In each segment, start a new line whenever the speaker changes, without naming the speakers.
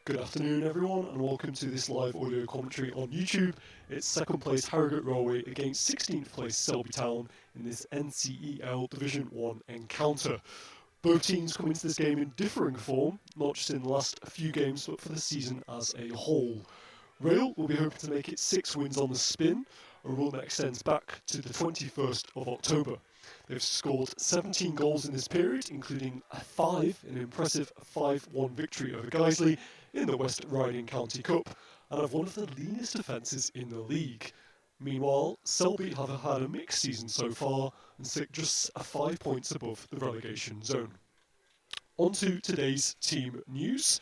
Good afternoon everyone and welcome to this live audio commentary on YouTube. It's second place Harrogate Railway against 16th place Selby Town in this NCEL Division 1 encounter. Both teams come into this game in differing form, not just in the last few games but for the season as a whole. Rail will be hoping to make it 6 wins on the spin, a run that extends back to the 21st of October. They've scored 17 goals in this period, including an impressive 5-1 victory over Guiseley in the West Riding County Cup, and have one of the leanest defences in the league. Meanwhile, Selby have had a mixed season so far and sit just 5 points above the relegation zone. On to today's team news.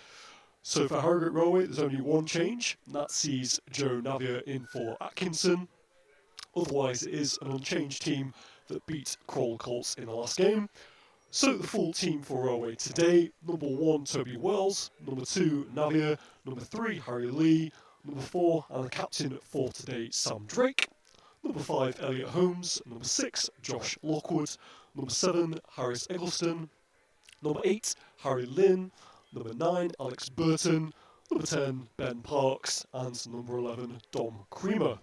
So for Harrogate Railway, there's only one change, and that sees Joe Navia in for Atkinson. Otherwise, it is an unchanged team that beat Kroll Colts in the last game. So the full team for Railway today: number 1, Toby Wells; number 2, Navia; number 3, Harry Lee; number 4, and the captain for today, Sam Drake; number 5, Elliot Holmes; number 6, Josh Lockwood; number 7, Harris Eggleston; number 8, Harry Lynn; number 9, Alex Burton; number 10, Ben Parks; and number 11, Dom Creamer.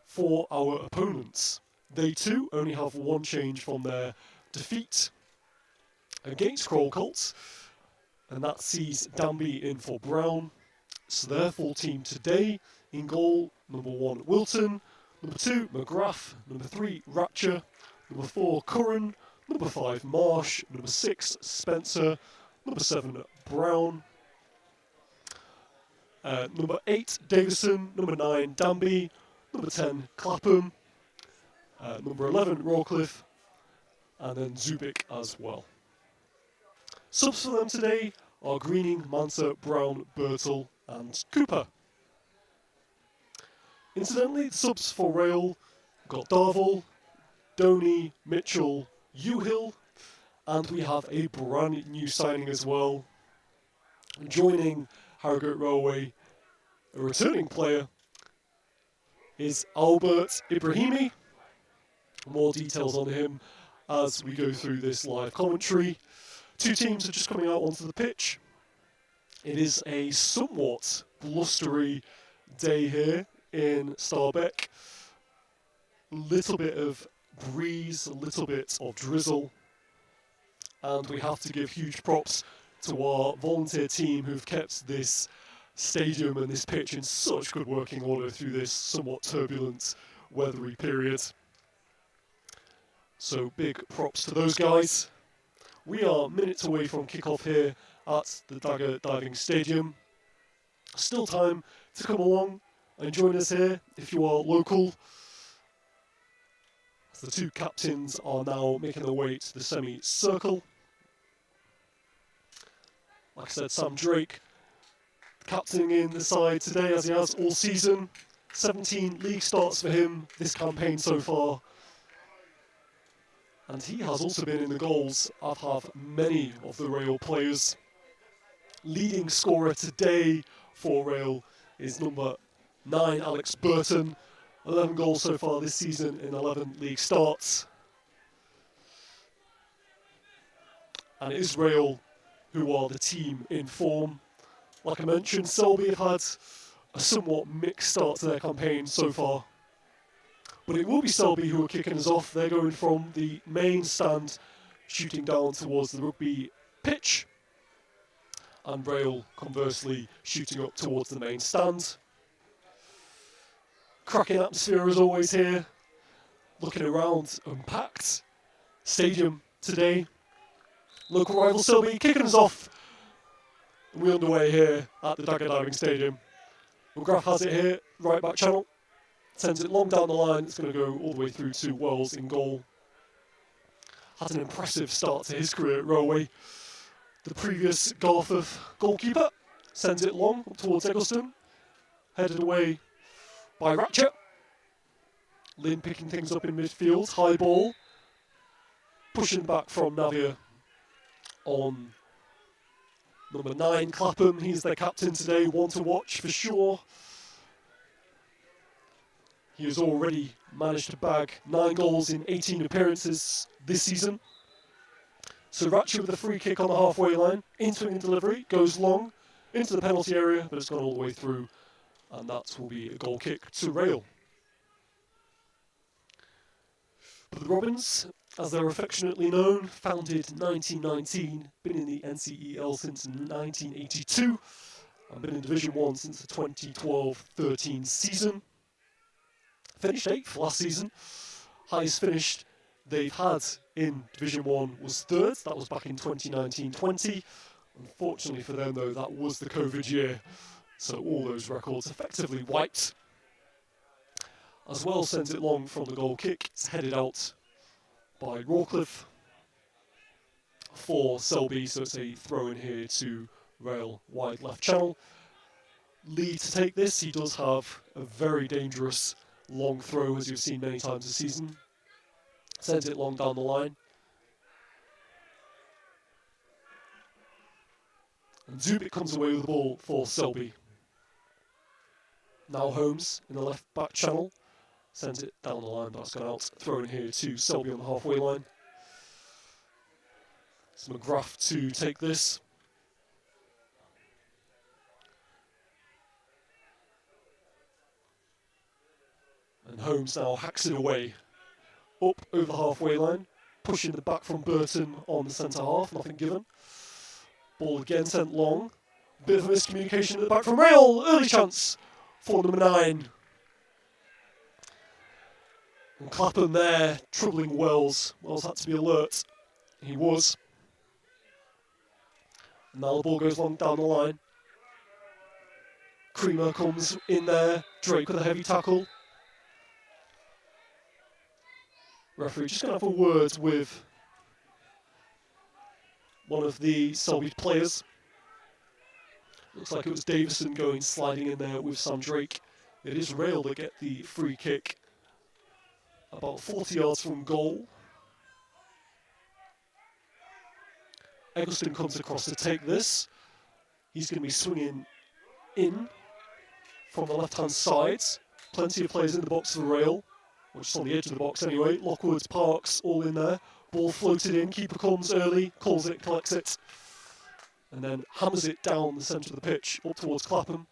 For our opponents, they too only have one change from their defeat against Kroll Colts, and that sees Danby in for Brown. So their full team today: in goal, number 1, Wilton; number 2, McGrath; number 3, Ratcher; number 4, Curran; number 5, Marsh; number 6, Spencer; number 7, Brown; number 8, Davison; number 9, Danby; number 10, Clapham; number 11, Rawcliffe; and then Zubik as well. Subs for them today are Greening, Manser, Brown, Birtle and Cooper. Incidentally, the subs for Rail got Darvel, Doney, Mitchell, Uhill, and we have a brand new signing as well. Joining Harrogate Railway, a returning player, is Albert Ibrahimi. More details on him as we go through this live commentary. Two teams are just coming out onto the pitch. It is a somewhat blustery day here in Starbeck. A little bit of breeze, a little bit of drizzle, and we have to give huge props to our volunteer team who've kept this stadium and this pitch in such good working order through this somewhat turbulent, weathery period. So big props to those guys. We are minutes away from kickoff here at the Dagger Diving Stadium. Still time to come along and join us here if you are local, as the two captains are now making their way to the semi-circle. Like I said, Sam Drake captaining in the side today as he has all season. 17 league starts for him this campaign so far. And he has also been in the goals of many of the Rail players. Leading scorer today for Rail is number 9, Alex Burton. 11 goals so far this season in 11 league starts. And it is Rail who are the team in form. Like I mentioned, Selby have had a somewhat mixed start to their campaign so far. But it will be Selby who are kicking us off. They're going from the main stand, shooting down towards the rugby pitch. And Rail, conversely, shooting up towards the main stand. Cracking atmosphere as always here. Looking around, unpacked stadium today. Local rival Selby kicking us off. And we're underway here at the Dagger Diving Stadium. McGrath has it here, right back channel. Sends it long down the line. It's going to go all the way through to Wells in goal. Had an impressive start to his career at Railway. The previous Garforth goalkeeper sends it long up towards Eggleston. Headed away by Ratchet. Lynn picking things up in midfield. High ball. Pushing back from Navia on number 9, Clapham. He's their captain today. One to watch for sure. He has already managed to bag 9 goals in 18 appearances this season. So Ratchet with a free kick on the halfway line, in-swinging delivery, goes long, into the penalty area, but it's gone all the way through, and that will be a goal kick to Rail. But the Robins, as they're affectionately known, founded 1919, been in the NCEL since 1982, and been in Division 1 since the 2012-13 season. Finished 8th last season. Highest finish they've had in Division 1 was 3rd, that was back in 2019-20. Unfortunately for them though, that was the COVID year, so all those records effectively wiped. As well sends it long from the goal kick, it's headed out by Rawcliffe for Selby, so it's a throw in here to Rail wide left channel. Lee to take this, he does have a very dangerous long throw as you've seen many times this season. Sends it long down the line. And Zubik comes away with the ball for Selby. Now Holmes in the left back channel. Sends it down the line, but it's gone out. Throw in here to Selby on the halfway line. It's McGrath to take this. And Holmes now hacks it away. Up over the halfway line. Pushing the back from Burton on the centre half, nothing given. Ball again sent long. Bit of a miscommunication at the back from Rail. Early chance for number 9. And Clapham there, troubling Wells. Wells had to be alert. He was. And now the ball goes long down the line. Creamer comes in there. Drake with a heavy tackle. Referee just going to have a word with one of the Selby players. Looks like it was Davison going sliding in there with Sam Drake. It is Rail that get the free kick. About 40 yards from goal. Eggleston comes across to take this. He's going to be swinging in from the left-hand side. Plenty of players in the box for Rail, or just on the edge of the box anyway. Lockwood, Parks, all in there. Ball floated in, keeper comes early, calls it, collects it, and then hammers it down the centre of the pitch, up towards Clapham.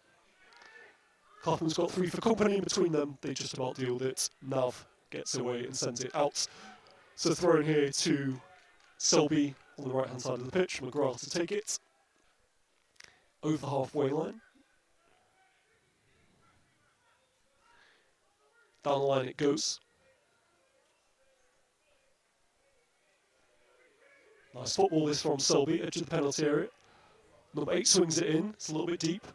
Clapham's got 3 for company, between them they just about deal with it. Nav gets away and sends it out. So throw in here to Selby on the right hand side of the pitch, McGrath to take it. Over the halfway line. Down the line it goes. Nice football this from Selby, edge of the penalty area. Number 8 swings it in, it's a little bit deep.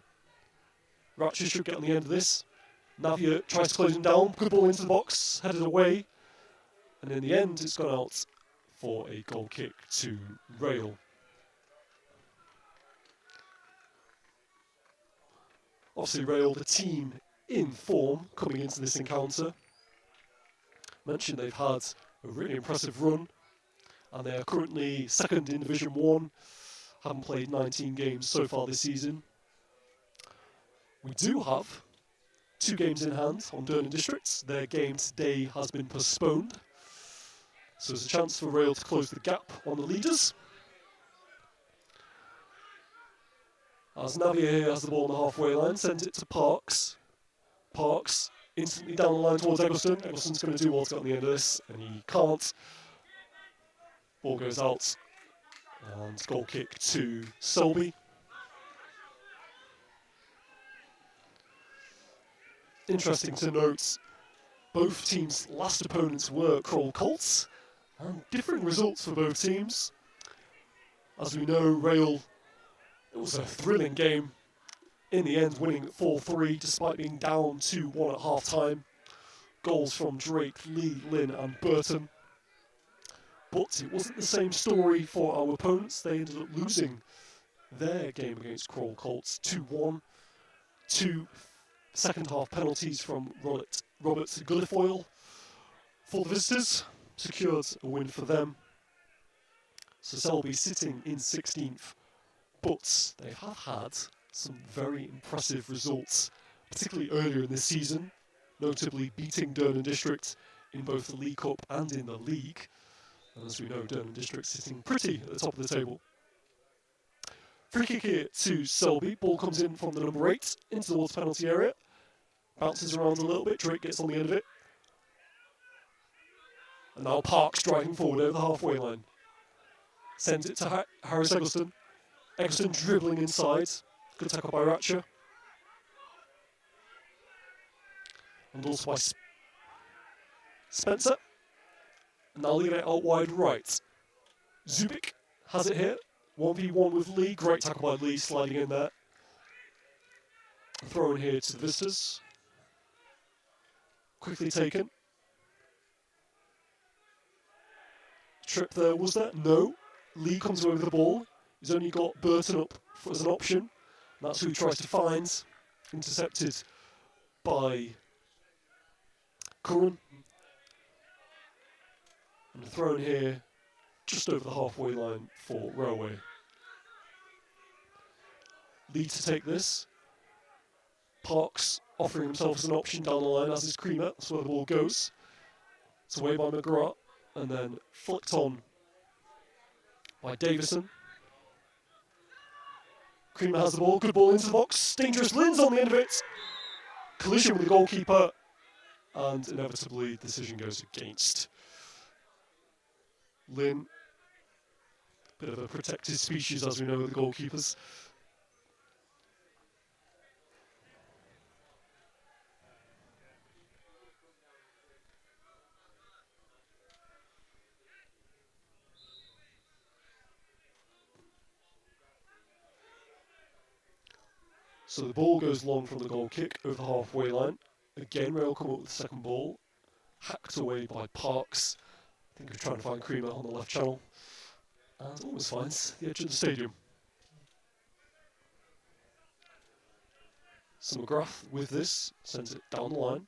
Ratcher should get on the end of this. Navia tries to close him down, good ball into the box, headed away. And in the end, it's gone out for a goal kick to Rail. Obviously Rail, the team in form coming into this encounter. Mentioned they've had a really impressive run, and they are currently 2nd in Division 1, haven't played 19 games so far this season. We do have 2 games in hand on Durham Districts. Their game today has been postponed, so there's a chance for Rail to close the gap on the leaders. As Navia here has the ball on the halfway line, sends it to Parks. Parks instantly down the line towards Eggleston. Eggleston's going to do well to get on the end of this, and he can't. Ball goes out, and goal kick to Selby. Interesting to note, both teams' last opponents were Kroll Colts, and differing results for both teams. As we know, Rail, it was a thrilling game. In the end, winning 4-3 despite being down 2-1 at half-time. Goals from Drake, Lee, Lynn and Burton. But it wasn't the same story for our opponents. They ended up losing their game against Kroll Colts 2-1. 2 second-half penalties from Robert Gullifoyle for the visitors. Secured a win for them. So Selby sitting in 16th. But they have had some very impressive results, particularly earlier in this season, notably beating Durham District in both the League Cup and in the league. And as we know, Durham District sitting pretty at the top of the table. Free kick here to Selby. Ball comes in from the number 8 into towards the penalty area. Bounces around a little bit. Drake gets on the end of it. And now Parks driving forward over the halfway line. Sends it to Harris Eggleston. Eggleston dribbling inside. Good tackle by Ratcher. And also by Spencer. And now leaving it out wide right. Zubik has it here. 1v1 with Lee. Great tackle by Lee, sliding in there. Throw in here to the visitors. Quickly taken. Trip there, was there? No. Lee comes away with the ball. He's only got Burton up as an option. And that's who he tries to find. Intercepted by Curran. And thrown here just over the halfway line for Railway. Lee to take this. Parks offering himself as an option down the line, as is Creamer. That's where the ball goes. It's away by McGrath. And then flicked on by Davison. Creamer has the ball, good ball into the box. Dangerous, Lynn's on the end of it. Collision with the goalkeeper. And inevitably, the decision goes against Lynn. Bit of a protected species, as we know, with the goalkeepers. So the ball goes long from the goal kick over the halfway line. Again, Rail come up with the second ball. Hacked away by Parks. I think he's trying to find Creamer on the left channel. And almost finds the edge of the stadium. So McGrath with this, sends it down the line.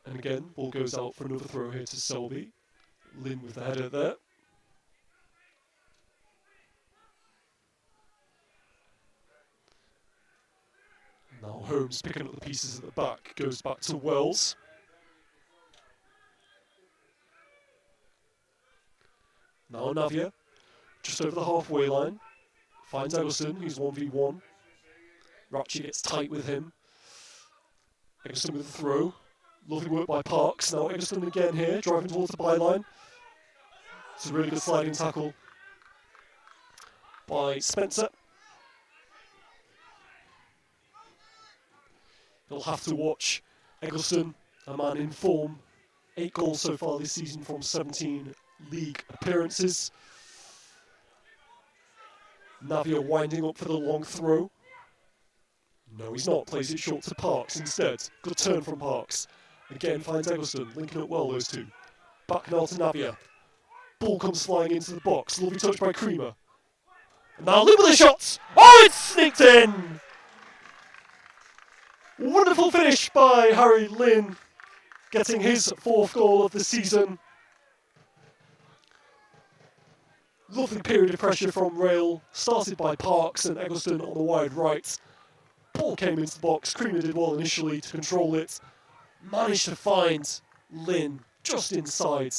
And again, ball goes out for another throw here to Selby. Lynn with the header there. Now Holmes picking up the pieces at the back, goes back to Wells. Now Navia, just over the halfway line, finds Eggleston, who's 1v1. Ratchy gets tight with him. Eggleston with the throw. Lovely work by Parks. Now Eggleston again here, driving towards the byline. It's a really good sliding tackle by Spencer. You'll have to watch Eggleston, a man in form. 8 goals so far this season from 17 league appearances. Navia winding up for the long throw. No, he's not. Plays it short to Parks instead. Good turn from Parks. Again finds Eggleston, linking up well, those two. Back now to Navia. Ball comes flying into the box. Lovely touch by Creamer. And now Lynn with the shots. Oh, it's sneaked in! Wonderful finish by Harry Lynn, getting his 4th goal of the season. Lovely period of pressure from Rail, started by Parks and Eggleston on the wide right. Ball came into the box, Creamer did well initially to control it. Managed to find Lynn just inside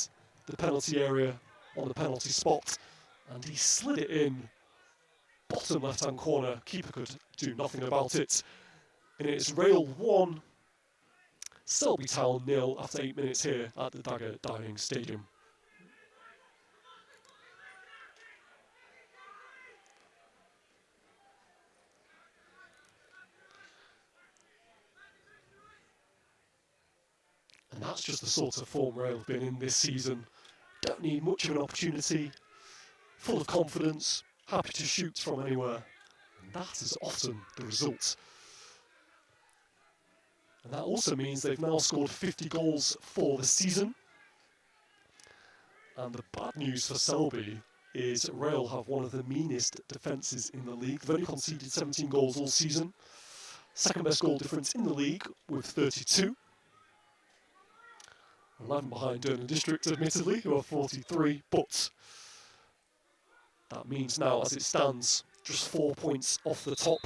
the penalty area on the penalty spot. And he slid it in, bottom left-hand corner. Keeper could do nothing about it. And it's Rail 1, Selby Town 0 after 8 minutes here at the Dagger Dining Stadium. And that's just the sort of form Rail have been in this season. Don't need much of an opportunity, full of confidence, happy to shoot from anywhere. And that is often the result. And that also means they've now scored 50 goals for the season. And the bad news for Selby is Rail have one of the meanest defences in the league. They've only conceded 17 goals all season. Second best goal difference in the league with 32. 11 behind Durham District, admittedly, who are 43. But that means now, as it stands, just 4 points off the top.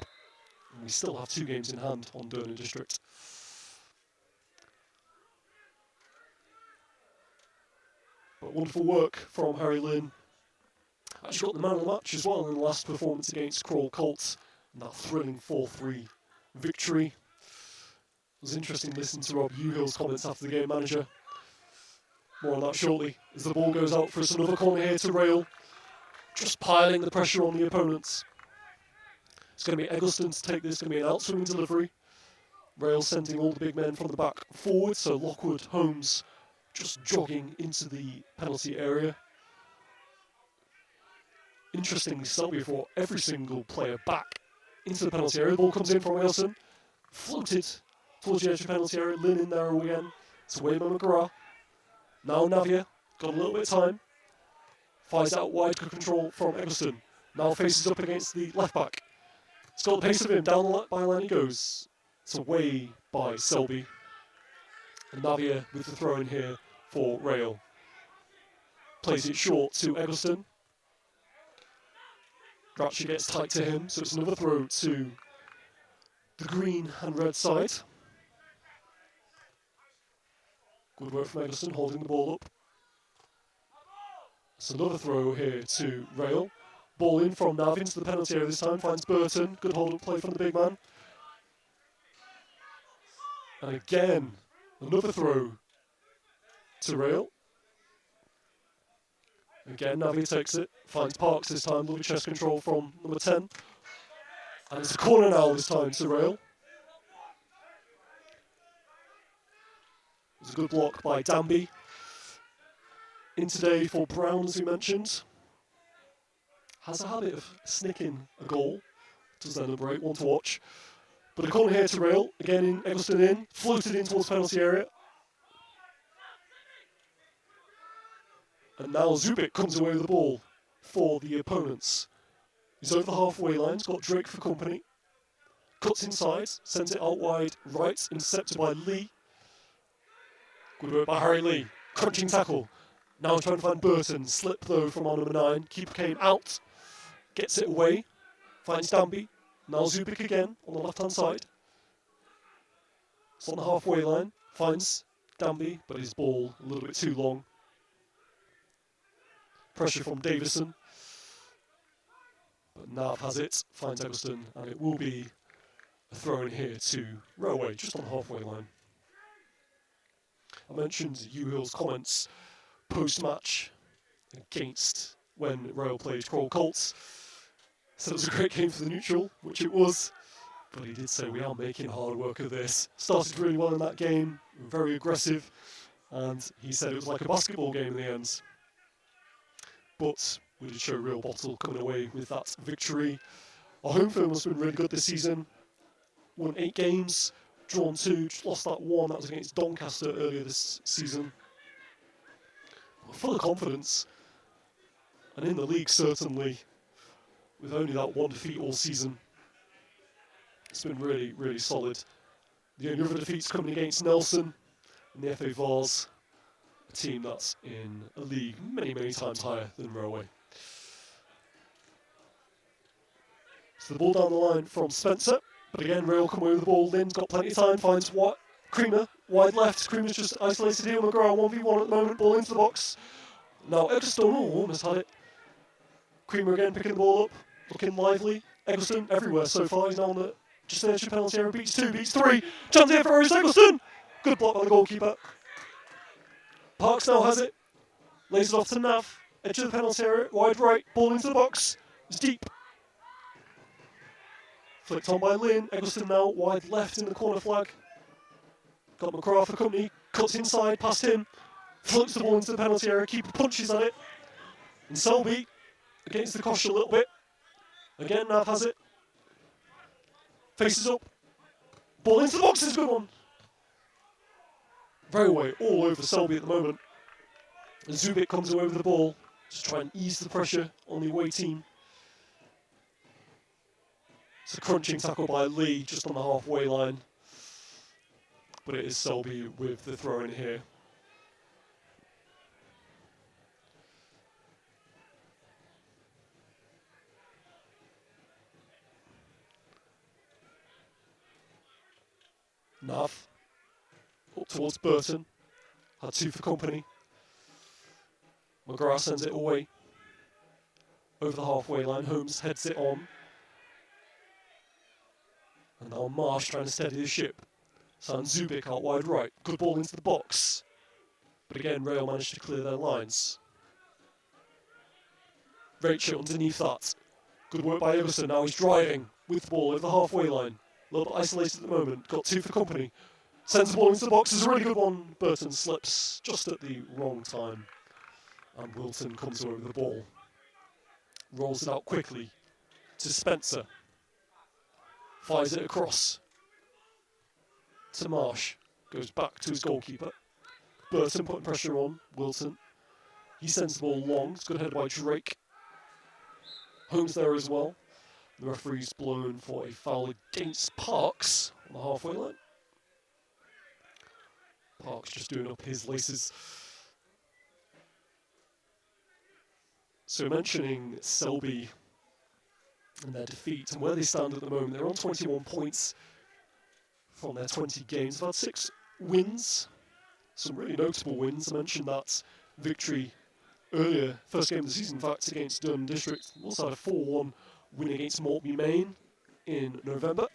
And we still have 2 games in hand on Durham District. But wonderful work from Harry Lynn. Actually got the man of the match as well in the last performance against Crawl Colts, and that thrilling 4-3 victory. It was interesting to listen to Rob Uhill's comments after the game, manager. More on that shortly, as the ball goes out for us. Another corner here to Rail, just piling the pressure on the opponents. It's going to be Eggleston to take this, it's going to be an outswinging delivery. Rail sending all the big men from the back forward, so Lockwood, Holmes just jogging into the penalty area. Interestingly, Selby brought every single player back into the penalty area. The ball comes in from Wilson, floated towards the edge of the penalty area. Lynn in there again. It's away by McGrath. Now Navia, got a little bit of time. Fires out wide, good control from Eggleston. Now faces up against the left back. It's got the pace of him, down the byline he goes. It's away by Selby. And Navia with the throw in here for Rail. Plays it short to Eggleston. Ratchet gets tight to him, so it's another throw to the green and red side. Good work from Eggleston, holding the ball up. It's another throw here to Rail. Ball in from Nav into the penalty area this time, finds Burton. Good hold-up play from the big man. And again, another throw to Rail. Again, Navi takes it, finds Parks this time, lovely chest control from number 10. And it's a corner now this time to Rail. It was a good block by Danby. In today for Brown, as we mentioned. Has a habit of snicking a goal. Does then a break, one to watch. But a corner here to Rail, again in Eggleston in, floated in towards the penalty area. And now Zubik comes away with the ball for the opponents. He's over the halfway line, he's got Drake for company. Cuts inside, sends it out wide, right, intercepted by Lee. Good work by Harry Lee, crunching tackle. Now trying to find Burton, slip though from our number 9. Keeper came out, gets it away, finds Danby. Now Zubik again on the left hand side. It's on the halfway line, finds Danby, but his ball a little bit too long. Pressure from Davison. But Nav has it, finds Eggleston, and it will be a throw in here to Railway, just on the halfway line. I mentioned Uhill's comments post-match against when Rail played Crawl Colts. Said it was a great game for the neutral, which it was, but he did say we are making hard work of this. Started really well in that game, very aggressive, and he said it was like a basketball game in the end. But we did show real bottle coming away with that victory. Our home film has been really good this season. Won 8 games, drawn 2, just lost that 1. That was against Doncaster earlier this season. We're full of confidence. And in the league, certainly, with only that 1 defeat all season. It's been really, really solid. The only other defeats coming against Nelson in the FA Vars, a team that's in a league many, many times higher than Railway. So the ball down the line from Spencer, but again, Rail come away with the ball. Lynn's got plenty of time, finds Creamer, wide left. Creamer's just isolated here. McGrath 1v1 at the moment, ball into the box. Now Eggleston, almost had it. Creamer again picking the ball up, looking lively. Eggleston everywhere so far. He's now on the just edge of penalty area. Beats 2, beats 3. Chance here for Harris Eggleston. Good block by the goalkeeper. Parks now has it. Lays it off to Nav. Edge of the penalty area, wide right. Ball into the box. It's deep. Flicked on by Lynn. Eggleston now wide left in the corner flag. Got McGrath for company. Cuts inside past him. Floats the ball into the penalty area. Keeper punches at it. And Selby against the cosh a little bit. Again, Nav has it. Faces up. Ball into the box is a good one. Railway all over Selby at the moment. And Zubik comes away with the ball. Just try and ease the pressure on the away team. It's a crunching tackle by Lee just on the halfway line. But it is Selby with the throw in here. Nav up towards Burton. Had 2 for company. McGrath sends it away. over the halfway line. Holmes heads it on. And now Marsh trying to steady the ship. Zubik out wide right. Good ball into the box. But again, Rail managed to clear their lines. Rachel underneath that. Good work by Emerson. Now he's driving with the ball over the halfway line. A little bit isolated at the moment. Got two for company. Sends the ball into the box. It's a really good one. Burton slips just at the wrong time. And Wilton comes away with the ball. Rolls it out quickly to Spencer. Fires it across to Marsh. Goes back to his goalkeeper. Burton putting pressure on Wilton. He sends the ball long. It's good headed by Drake. Holmes there as well. The referee's blown for a foul against Parks on the halfway line. Parks just doing up his laces. So mentioning Selby and their defeat and where they stand at the moment, they're on 21 points from their 20 games. They've had 6 wins, some really notable wins. I mentioned that victory earlier, first game of the season, in fact, against Durham District. Also had a 4-1 win against Maltby Main in November.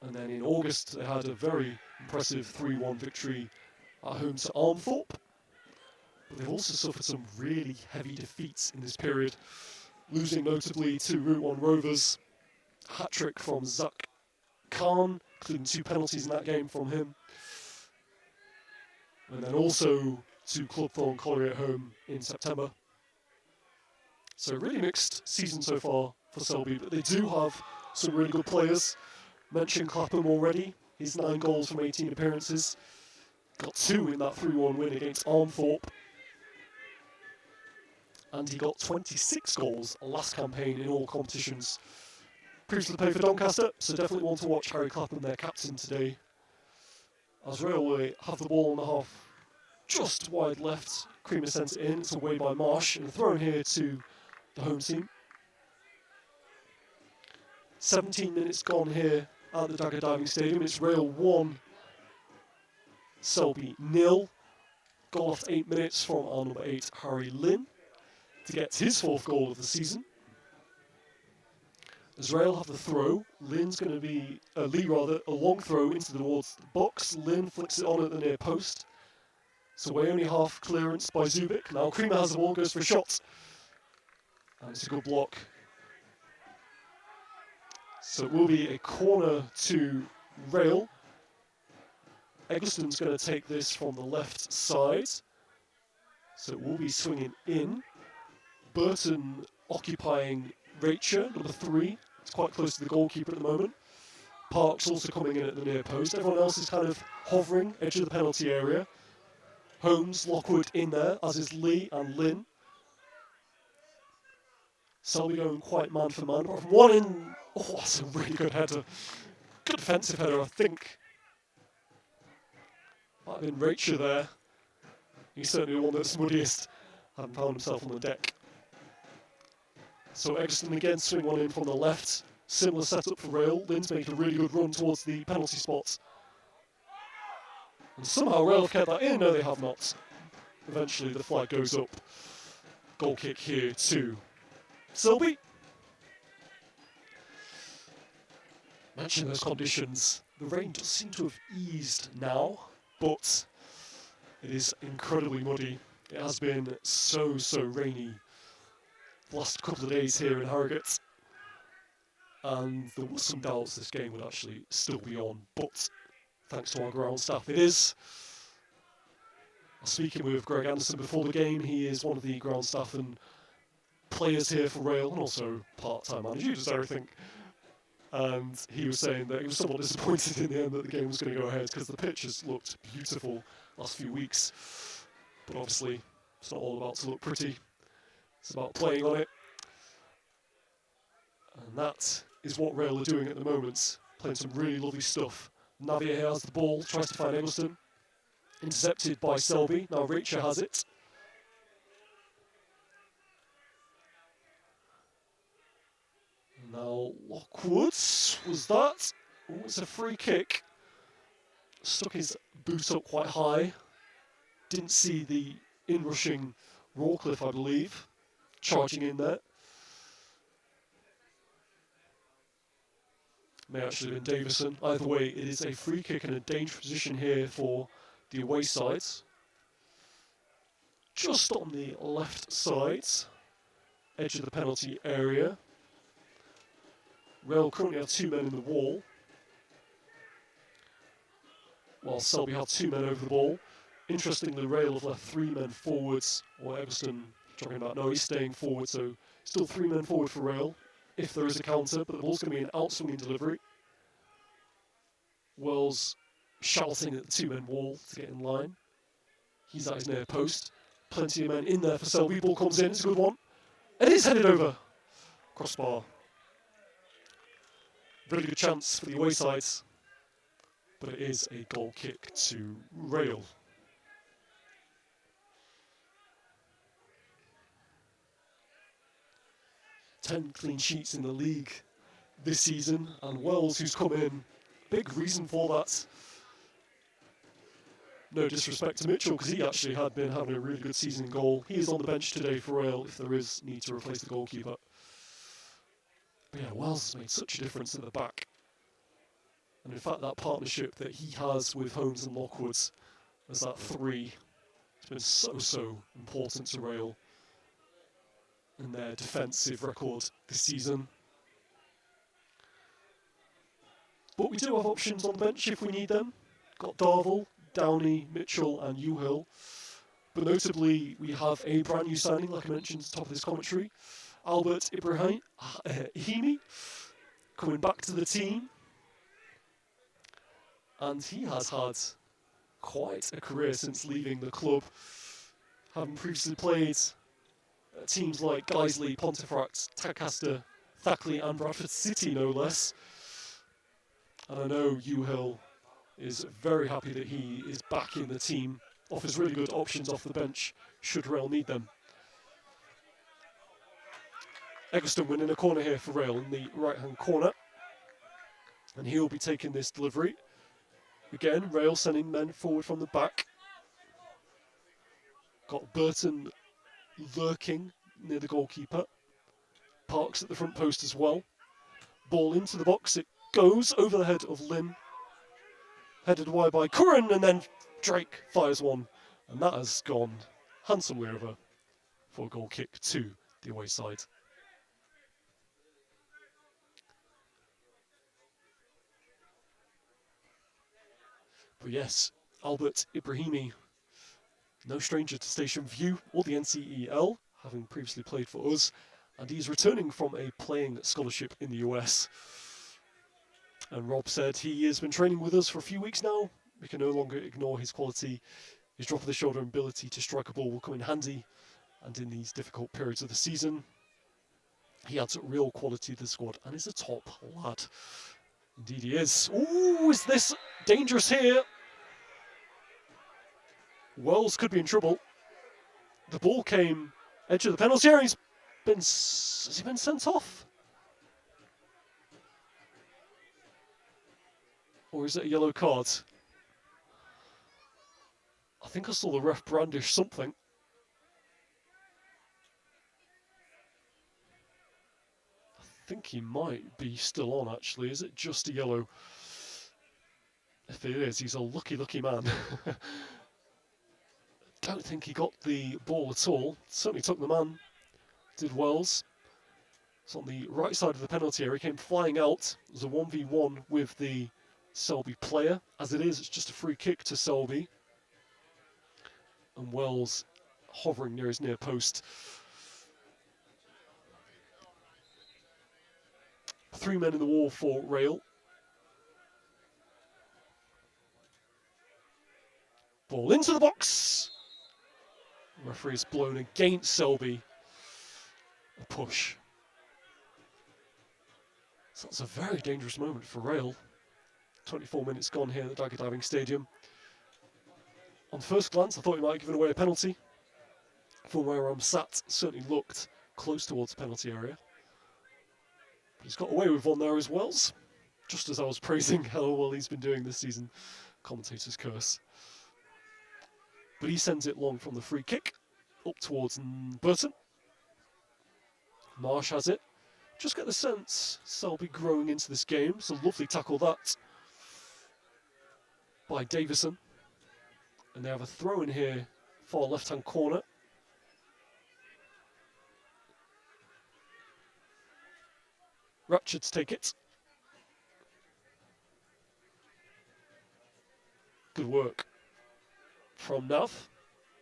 And then in August, they had a very impressive 3-1 victory at home to Armthorpe. But they've also suffered some really heavy defeats in this period, losing notably to Route 1 Rovers, hat-trick from Zach Khan, including 2 penalties in that game from him. And then also to Club Thorn Colliery at home in September. So a really mixed season so far for Selby, but they do have some really good players. Mentioned Clapham already, he's 9 goals from 18 appearances. Got 2 in that 3-1 win against Armthorpe. And he got 26 goals last campaign in all competitions. Previously played for Doncaster, so definitely want to watch Harry Clapham, their captain, today. As Railway have the ball on the half, just wide left. Creamer sends it in, it's away by Marsh, and thrown here to the home team. 17 minutes gone here at the Dagger Diving Stadium. It's Rail 1, Selby 0. Goal after 8 minutes from our number 8, Harry Lynn, to get his 4th goal of the season. As Rail have the throw, Lynn's going to be, Lee rather, a long throw into towards the box. Lynn flicks it on at the near post. It's away only half clearance by Zubik. Now Creamer has the ball, goes for a shot. And it's a good block. So it will be a corner to Rail. Eggleston's going to take this from the left side. So it will be swinging in. Burton occupying Rachel, number 3. It's quite close to the goalkeeper at the moment. Parks also coming in at the near post. Everyone else is kind of hovering, edge of the penalty area. Holmes, Lockwood in there, as is Lee and Lynn. Selby going quite man for man. Apart from one in. Oh, that's a really good header. Good defensive header, I think. Might have been Rachel there. He's certainly the one that's muddiest. Hadn't found himself on the deck. So Eggleston again swing one in from the left. Similar setup for Rail. Lynn's making a really good run towards the penalty spot. And somehow Rail have kept that in. No, they have not. Eventually the flag goes up. Goal kick here to Selby. Mention those conditions. The rain does seem to have eased now, but it is incredibly muddy. It has been so rainy the last couple of days here in Harrogate. And there was some doubts this game would actually still be on, but thanks to our ground staff, it is. I was speaking with Greg Anderson before the game. He is one of the ground staff and players here for Rail, and also part-time manager, does everything. And he was saying that he was somewhat disappointed in the end that the game was going to go ahead because the pitch has looked beautiful last few weeks. But obviously, it's not all about to look pretty. It's about playing on it. And that is what Rail are doing at the moment. Playing some really lovely stuff. Navier here has the ball, tries to find Eggleston. Intercepted by Selby. Now Rachel has it. Now Lockwood, was that? Oh, it's a free kick. Stuck his boot up quite high. Didn't see the inrushing Rawcliffe, I believe. charging in there. May actually have been Davison. Either way, it is a free kick in a dangerous position here for the away sides. Just on the left side, edge of the penalty area. Rail currently have 2 men in the wall, while Selby have 2 men over the ball. Interestingly, Rail have left 3 men forwards, or Eggleston talking about, no, he's staying forward, so still 3 men forward for Rail, if there is a counter, but the ball's going to be an outswinging delivery. Wells shouting at the 2-men wall to get in line. He's at his near post. Plenty of men in there for Selby. Ball comes in, it's a good one. And it is headed over. Crossbar. Very good chance for the away sides, but it is a goal kick to Rail. Ten clean sheets in the league this season, and Wells, who's come in, big reason for that. No disrespect to Mitchell, because he actually had been having a really good season in goal. He is on the bench today for Rail if there is need to replace the goalkeeper. But yeah, Wells has made such a difference at the back. And in fact, that partnership that he has with Holmes and Lockwood as that 3 has been so important to Rail in their defensive record this season. But we do have options on the bench if we need them. Got Darvel, Downey, Mitchell and Uhill. But notably, we have a brand new signing, like I mentioned at the top of this commentary. Albert Ibrahimi coming back to the team. And he has had quite a career since leaving the club, having previously played at teams like Guiseley, Pontefract, Tadcaster, Thackley and Bradford City, no less. And I know Uhill is very happy that he is back in the team, offers really good options off the bench, should Rail need them. Eggleston winning a corner here for Rail in the right-hand corner. And he'll be taking this delivery. Again, Rail sending men forward from the back. Got Burton lurking near the goalkeeper. Parks at the front post as well. Ball into the box, it goes over the head of Lynn. Headed wide by Curran, and then Drake fires one. And that has gone handsomely over for a goal kick to the away side. But yes, Albert Ibrahimi, no stranger to Station View or the NCEL, having previously played for us, and he's returning from a playing scholarship in the US. And Rob said he has been training with us for a few weeks now. We can no longer ignore his quality. His drop of the shoulder and ability to strike a ball will come in handy, and in these difficult periods of the season, he adds real quality to the squad and is a top lad. Indeed he is. Ooh, is this dangerous here? Wells could be in trouble. The ball came edge of the penalty area. Has he been sent off? Or is it a yellow card? I think I saw the ref brandish something. I think he might be still on, actually. Is it just a yellow? If it is, he's a lucky man. Don't think he got the ball at all. Certainly took the man. Did Wells. It's on the right side of the penalty area. He came flying out. It was a 1v1 with the Selby player. As it is, it's just a free kick to Selby. And Wells hovering near his near post. 3 men in the wall for Rail. Ball into the box. The referee is blown against Selby. A push. So that's a very dangerous moment for Rail. 24 minutes gone here at the Dagger Diving Stadium. On first glance, I thought he might have given away a penalty. From where I'm sat, certainly looked close towards the penalty area. But he's got away with one there as well. Just as I was praising how well he's been doing this season. Commentator's curse. But he sends it long from the free kick, up towards Burton. Marsh has it. Just get the sense Selby growing into this game. It's a lovely tackle that by Davison. And they have a throw in here, far left-hand corner. Ratchet to take it. Good work from Nav.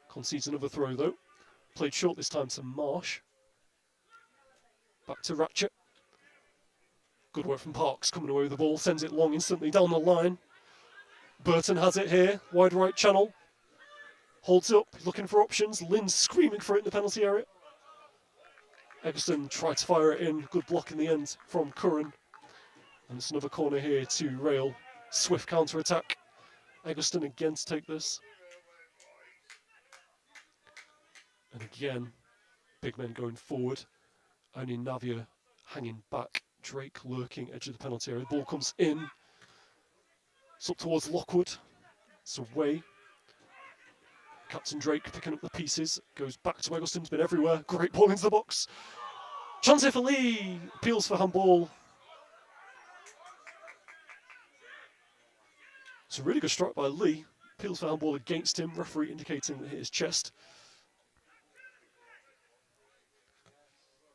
Concedes another throw though. Played short this time to Marsh. Back to Ratchet. Good work from Parks, coming away with the ball, sends it long instantly down the line. Burton has it here, wide right channel. Holds up, looking for options. Lynn's screaming for it in the penalty area. Eggleston tried to fire it in, good block in the end from Curran. And it's another corner here to Rail. Swift counter-attack. Eggleston again to take this. And again, big men going forward. Only Navia hanging back. Drake lurking edge of the penalty area. The ball comes in. It's up towards Lockwood. It's away. Captain Drake picking up the pieces. Goes back to Eggleston. It's been everywhere. Great ball into the box. Chance here for Lee. Appeals for handball. It's a really good strike by Lee. Appeals for handball against him. Referee indicating that it hit his chest.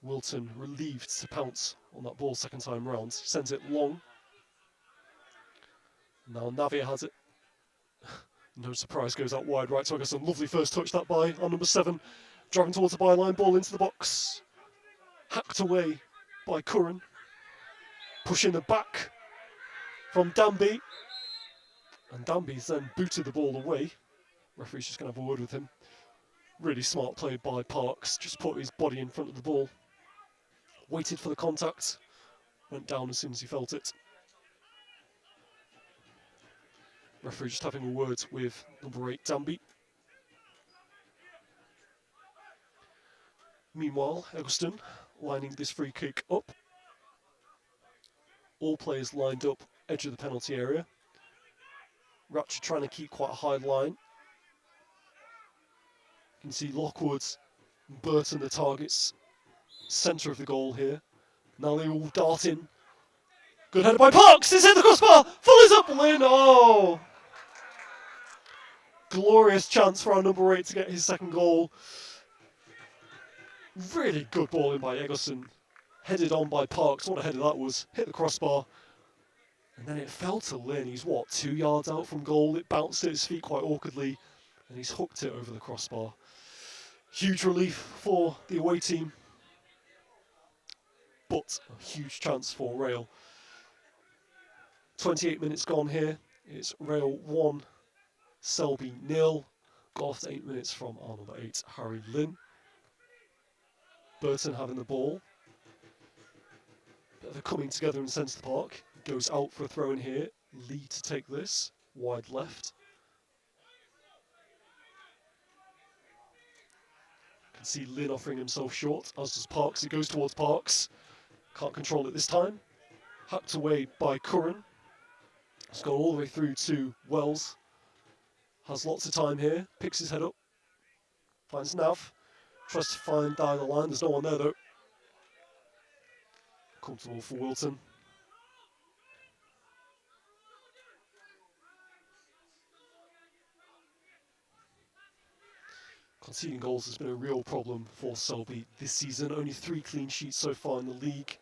Wilton relieved to pounce on that ball second time round. Sends it long. Now Navia has it. No surprise, goes out wide right to Eggleston. Lovely first touch that by on number 7. Driving towards the byline, ball into the box. Hacked away by Curran. Pushing the back from Danby. And Danby's then booted the ball away. Referee's just going to have a word with him. Really smart play by Parks. Just put his body in front of the ball. Waited for the contact. Went down as soon as he felt it. Referee just having a word with number 8, Danby. Meanwhile, Eggleston lining this free kick up. All players lined up, edge of the penalty area. Ratchet trying to keep quite a high line. You can see Lockwood, Burton the targets. Centre of the goal here. Now they all dart in. Good header by Parks. It's hit the crossbar. Follows up Lynn. Oh! Glorious chance for our number 8 to get his second goal. Really good ball in by Eggleston. Headed on by Parks. What a header that was. Hit the crossbar. And then it fell to Lynn. He's 2 yards out from goal. It bounced at his feet quite awkwardly. And he's hooked it over the crossbar. Huge relief for the away team. But a huge chance for Rail. 28 minutes gone here. It's Rail 1, Selby 0. Got after 8 minutes from our number 8, Harry Lynn. Burton having the ball. They're coming together in the centre of the park. Goes out for a throw in here. Lee to take this. Wide left. Can see Lynn offering himself short, as does Parks. He goes towards Parks. Can't control it this time. Hacked away by Curran. It's gone all the way through to Wells. Has lots of time here. Picks his head up. Finds Nav. Tries to find down the line. There's no one there though. Comfortable for Wilton. Conceding goals has been a real problem for Selby this season. Only 3 clean sheets so far in the league.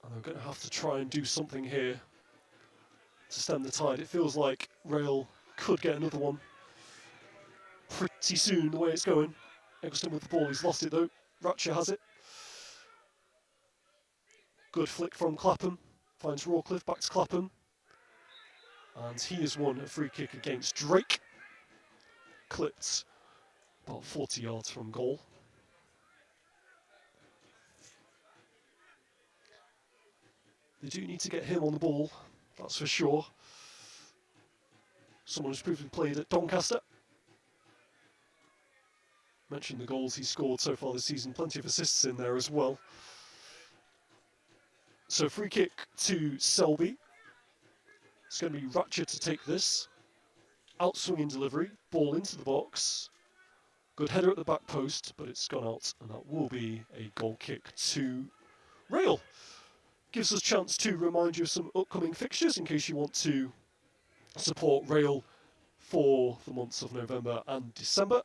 And they're going to have to try and do something here to stem the tide. It feels like Rail could get another one pretty soon, the way it's going. Eggleston with the ball, he's lost it though. Ratchet has it. Good flick from Clapham. Finds Rawcliffe, back to Clapham. And he has won a free kick against Drake. Clipped about 40 yards from goal. They do need to get him on the ball, that's for sure. Someone who's previously played at Doncaster. Mentioned the goals he scored so far this season, plenty of assists in there as well. So free kick to Selby. It's going to be Ratchet to take this. Outswinging delivery, ball into the box. Good header at the back post, but it's gone out, and that will be a goal kick to Rail. Gives us a chance to remind you of some upcoming fixtures in case you want to support Rail for the months of November and December.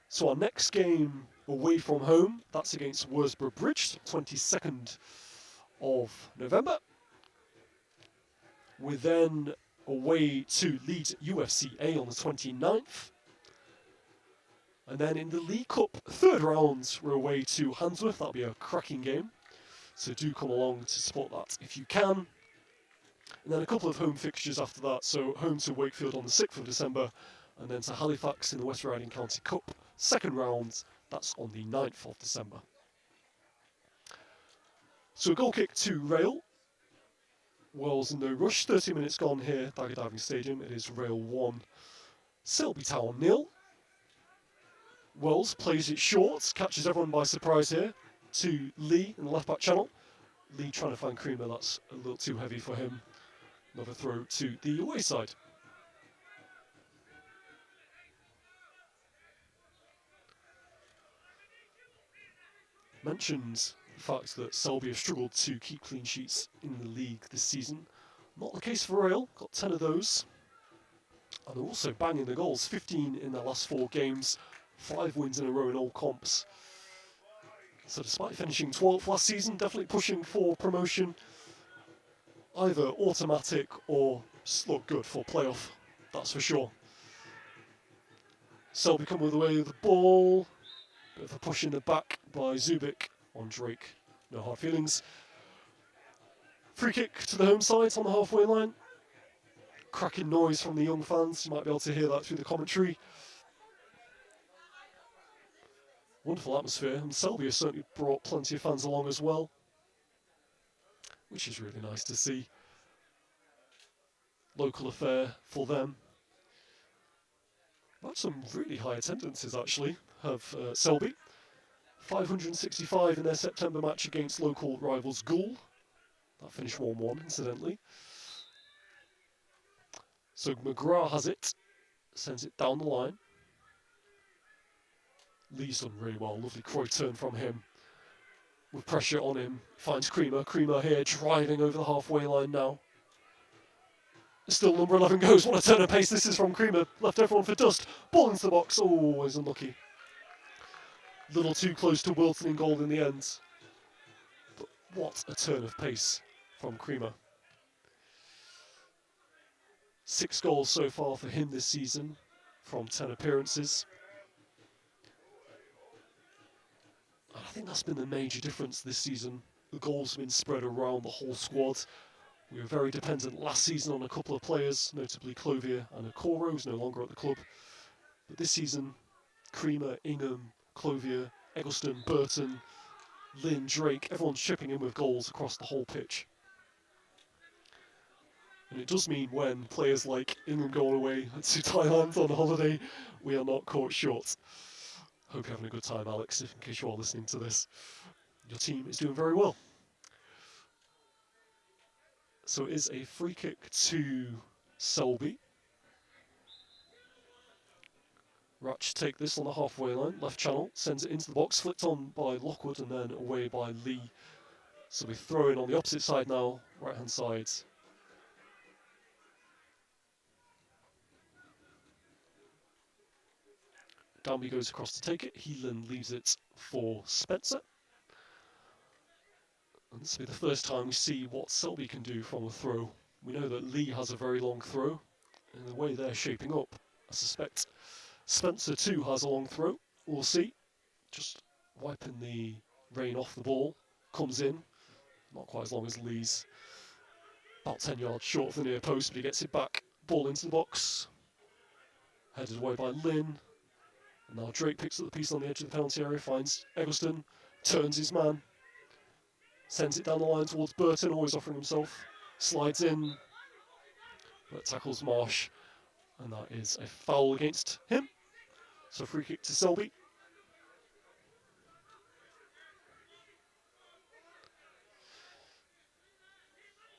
So our next game away from home, that's against Worsborough Bridge, 22nd of November. We're then away to Leeds UFCA on the 29th. And then in the League Cup third round, we're away to Handsworth. That'll be a cracking game. So do come along to support that if you can. And then a couple of home fixtures after that. So home to Wakefield on the 6th of December, and then to Halifax in the West Riding County Cup second round. That's on the 9th of December. So a goal kick to Rail. Wells in no rush. 30 minutes gone here at Dagger Diving Stadium. It is Rail 1, Selby Town 0. Wells plays it short, catches everyone by surprise here to Lee in the left back channel. Lee trying to find Creamer, that's a little too heavy for him. Another throw to the away side. Mentions the fact that Selby have struggled to keep clean sheets in the league this season. Not the case for Rail, got 10 of those. And they're also banging the goals, 15 in their last 4 games, 5 wins in a row in all comps. So despite finishing 12th last season, definitely pushing for promotion. Either automatic or look good for playoff, that's for sure. Selby come with away with the ball. Bit of a push in the back by Zubik on Drake. No hard feelings. Free kick to the home side on the halfway line. Cracking noise from the young fans. You might be able to hear that through the commentary. Wonderful atmosphere, and Selby has certainly brought plenty of fans along as well, which is really nice to see. Local affair for them. That's some really high attendances actually of Selby. 565 in their September match against local rivals Goole. That finished 1-1 incidentally. So McGrath has it, sends it down the line. Lee's done really well, lovely Croy turn from him. With pressure on him, finds Creamer. Creamer here driving over the halfway line now. Still number 11 goes, what a turn of pace this is from Creamer. Left everyone for dust, ball into the box, oh, he's unlucky. Little too close to Wilton in goal in the end. But what a turn of pace from Creamer. 6 goals so far for him this season from 10 appearances. And I think that's been the major difference this season. The goals have been spread around the whole squad. We were very dependent last season on a couple of players, notably Clovier and Okoro, who's no longer at the club. But this season, Creamer, Ingham, Clovier, Eggleston, Burton, Lynn, Drake, everyone's chipping in with goals across the whole pitch. And it does mean when players like Ingham go away to Thailand on holiday, we are not caught short. Hope you're having a good time, Alex, in case you are listening to this. Your team is doing very well. So it is a free kick to Selby. Ratch take this on the halfway line, left channel, sends it into the box, flicked on by Lockwood and then away by Lee. So we throw in on the opposite side now, right hand side. Downby goes across to take it, Heelan leaves it for Spencer. And this will be the first time we see what Selby can do from a throw. We know that Lee has a very long throw, and the way they're shaping up, I suspect Spencer too has a long throw. We'll see. Just wiping the rain off the ball, comes in, not quite as long as Lee's. About 10 yards short of the near post, but he gets it back. Ball into the box, headed away by Lynn. And now Drake picks up the piece on the edge of the penalty area, finds Eggleston, turns his man, sends it down the line towards Burton, always offering himself, slides in, but tackles Marsh, and that is a foul against him. So free kick to Selby.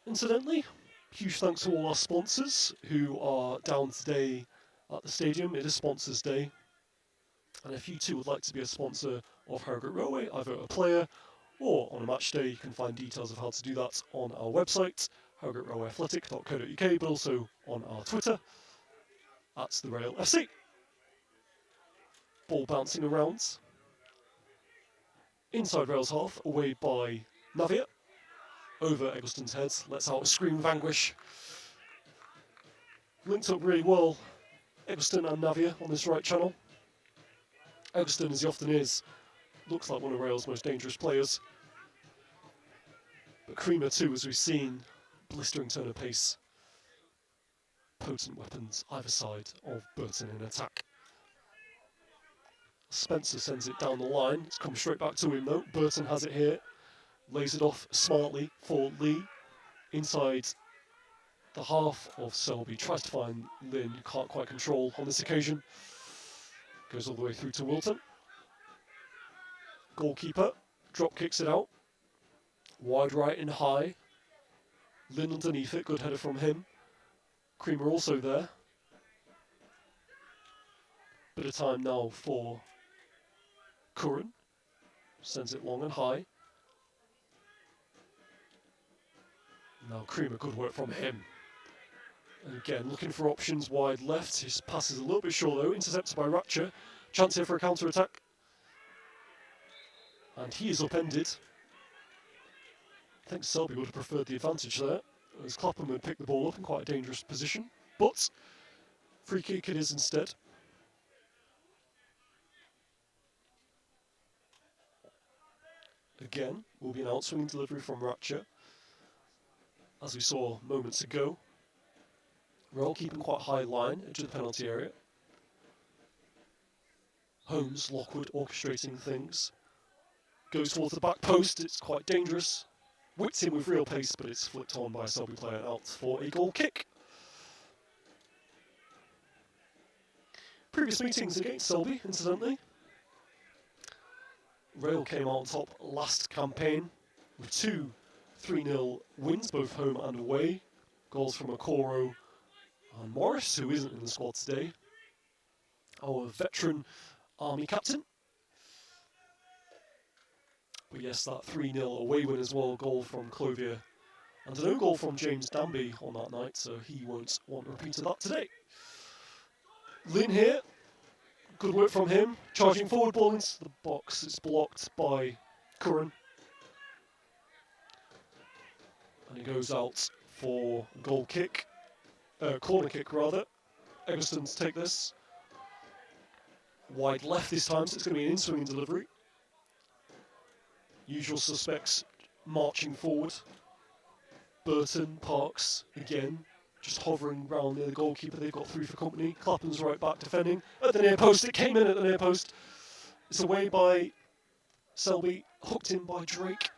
Incidentally, huge thanks to all our sponsors who are down today at the stadium. It is Sponsors Day. And if you too would like to be a sponsor of Harrogate Railway, either a player or on a match day, you can find details of how to do that on our website, harrogateRailwayAthletic.co.uk, but also on our Twitter, at the Rail FC. Ball bouncing around. Inside Rail's half, away by Navia. Over Eggleston's head, lets out a scream of anguish. Linked up really well, Eggleston and Navia on this right channel. Eggleston, as he often is, looks like one of Rail's most dangerous players. But Creamer too, as we've seen, blistering turn of pace. Potent weapons either side of Burton in attack. Spencer sends it down the line. It's come straight back to him though. Burton has it here. Lays it off smartly for Lee. Inside the half of Selby. Tries to find Lynn. Can't quite control on this occasion. Goes all the way through to Wilton. Goalkeeper. Drop kicks it out. Wide right and high. Lynn underneath it. Good header from him. Creamer also there. Bit of time now for Curran. Sends it long and high. Now Creamer, good work from him. And again, looking for options wide left. His pass is a little bit short though, intercepted by Ratcher. Chance here for a counter-attack. And he is upended. I think Selby would have preferred the advantage there, as Clapham had picked the ball up in quite a dangerous position. But free kick it is instead. Again, will be an out-swinging delivery from Ratcher. As we saw moments ago. Rail keeping quite a high line into the penalty area. Holmes, Lockwood orchestrating things. Goes towards the back post, it's quite dangerous. Whipped in with real pace, but it's flicked on by a Selby player out for a goal kick. Previous meetings against Selby, incidentally. Rail came out on top last campaign with 2 3-0 wins, both home and away. Goals from Okoro and Morris, who isn't in the squad today. Our veteran Army captain. But yes, that 3-0 away win as well. Goal from Clovier. And an own goal from James Danby on that night, so he won't want a repeat of that today. Lynn here. Good work from him. Charging forward, ball into the box. It's blocked by Curran. And he goes out for goal kick. Corner kick, rather. Eggleston to take this. Wide left this time, so it's going to be an in-swinging delivery. Usual suspects marching forward. Burton, Parks, again, just hovering around near the goalkeeper. They've got 3 for company. Clapham's right back defending. At the near post, it came in at the near post. It's away by Selby, hooked in by Drake.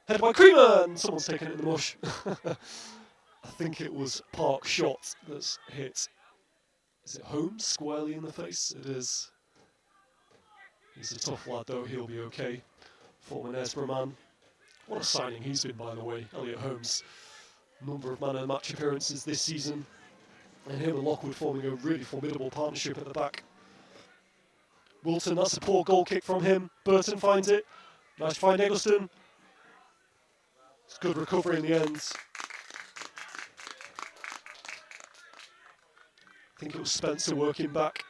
Head by Creamer, and someone's taken it in the mush. I think it was Park's shot that's hit. Is it Holmes squarely in the face? It is. He's a tough lad though, he'll be okay. Former Nesborough man. What a signing he's been, by the way, Elliot Holmes. Number of man of the match appearances this season. And him and Lockwood forming a really formidable partnership at the back. Wilton, that's a poor goal kick from him. Burton finds it. Nice to find Eggleston. It's good recovery in the end. I think it was Spencer working back.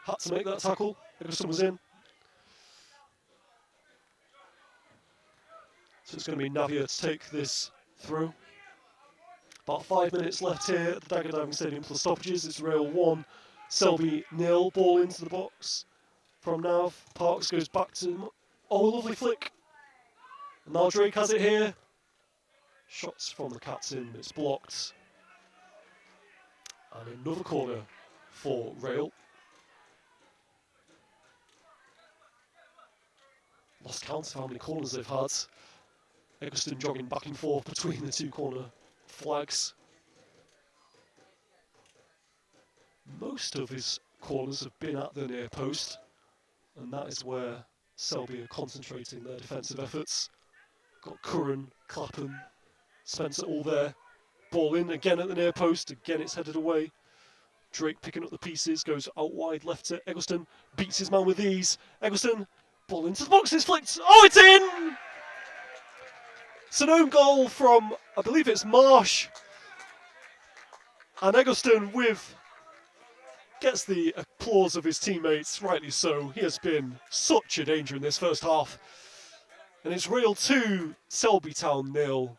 Had to make that tackle. Eggleston was in. So it's going to be Navia to take this through. About 5 minutes left here at the Dagger Diving Stadium for stoppages. It's Rail 1, Selby 0. Ball into the box from Nav. Parks goes back to him. Oh, lovely flick. And now Drake has it here. Shots from the captain, it's blocked. And another corner for Rail. Lost count of how many corners they've had. Eggleston jogging back and forth between the 2 corner flags. Most of his corners have been at the near post, and that is where Selby are concentrating their defensive efforts. Got Curran, Clapham, Spencer all there. Ball in again at the near post, again it's headed away. Drake picking up the pieces, goes out wide left to Eggleston, beats his man with ease. Eggleston, ball into the box, it's flicked. Oh, it's in! It's an own goal from, I believe it's Marsh. And Eggleston gets the applause of his teammates, rightly so. He has been such a danger in this first half. And it's Rail 2, Selby Town 0.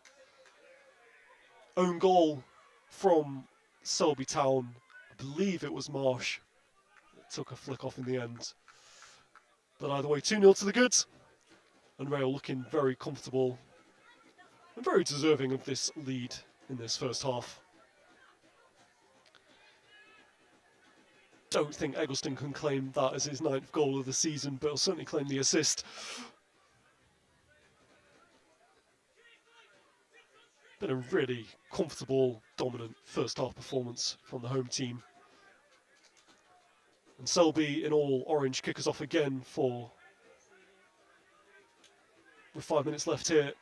Own goal from Selby Town. I believe it was Marsh. It took a flick off in the end. But either way, 2-0 to the good. And Rail looking very comfortable and very deserving of this lead in this first half. Don't think Eggleston can claim that as his 9th goal of the season, but he'll certainly claim the assist. Been a really comfortable, dominant first half performance from the home team. And Selby in all orange kick us off again with 5 minutes left here.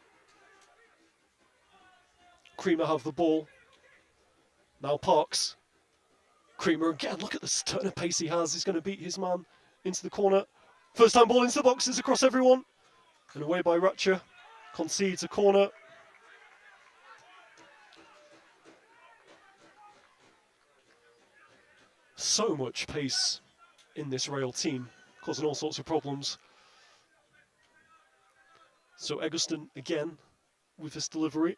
Creamer have the ball. Now Parks. Creamer again, look at the turn of pace he has. He's going to beat his man into the corner. First time ball into the boxes across everyone. And away by Ratcher. Concedes a corner. So much pace in this Rail team, causing all sorts of problems. So Eggleston again with this delivery.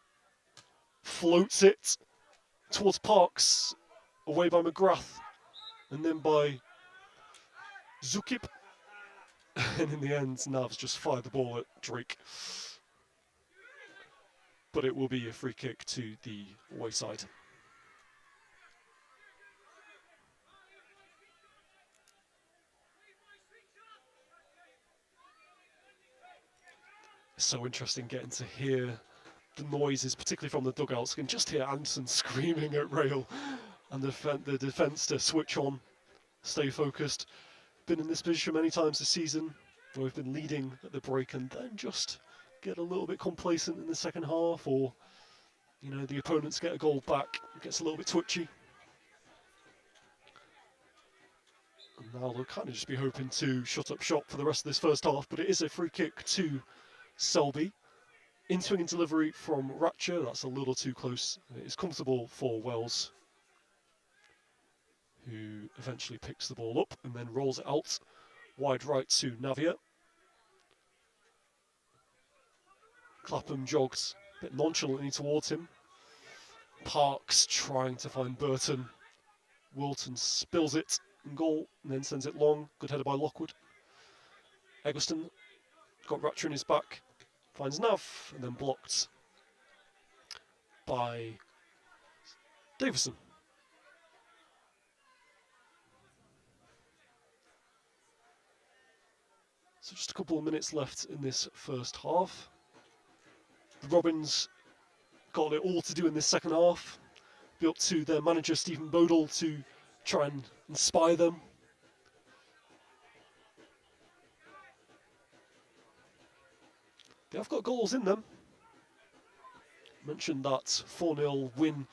Floats it towards Parks. Away by McGrath. And then by Zukip. And in the end, Navs just fired the ball at Drake. But it will be a free kick to the away side. It's so interesting getting to hear the noises, particularly from the dugouts. You can just hear Anderson screaming at Rail and the defence to switch on, stay focused. Been in this position many times this season where we've been leading at the break and then just get a little bit complacent in the second half, or you know, the opponents get a goal back, it gets a little bit twitchy. And now they'll kind of just be hoping to shut up shop for the rest of this first half, but it is a free kick to Selby. In-swinging delivery from Ratcher, that's a little too close. It's comfortable for Wells, who eventually picks the ball up and then rolls it out wide right to Navia. Clapham jogs a bit nonchalantly towards him. Parks trying to find Burton. Wilton spills it in goal and then sends it long. Good header by Lockwood. Eggleston got Ratcher in his back. Finds Nav and then blocked by Davison. So just a couple of minutes left in this first half. The Robins got it all to do in this second half. Be up to their manager Stephen Bodle to try and inspire them. They have got goals in them. Mentioned that 4-0 win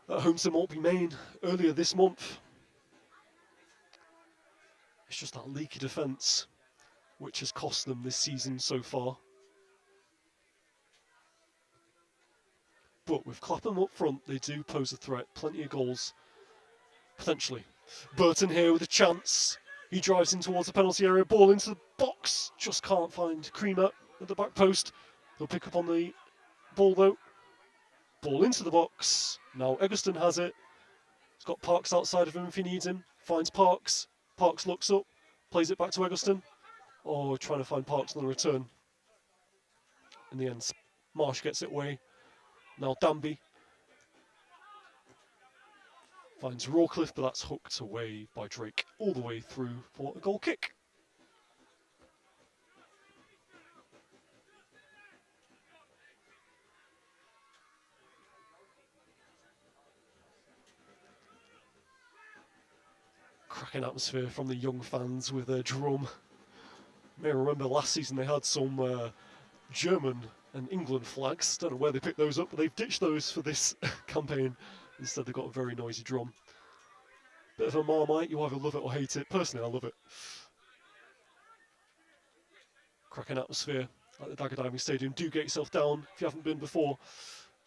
at home to Maltby Main earlier this month. It's just that leaky defence which has cost them this season so far. But with Clapham up front, they do pose a threat. Plenty of goals, potentially. Burton here with a chance. He drives in towards the penalty area, ball into the box. Just can't find Creamer at the back post. He'll pick up on the ball though. Ball into the box. Now Eggleston has it. He's got Parks outside of him if he needs him. Finds Parks. Parks looks up, plays it back to Eggleston. Oh, trying to find Parks on the return. In the end, Marsh gets it away. Now Danby finds Rawcliffe, but that's hooked away by Drake all the way through for a goal kick. Cracking atmosphere from the young fans with a drum. You may remember last season they had some German and England flags. Don't know where they picked those up, but they've ditched those for this campaign. Instead, they've got a very noisy drum. Bit of a Marmite, you either love it or hate it. Personally, I love it. Cracking atmosphere at the Dagger Diving Stadium. Do get yourself down if you haven't been before.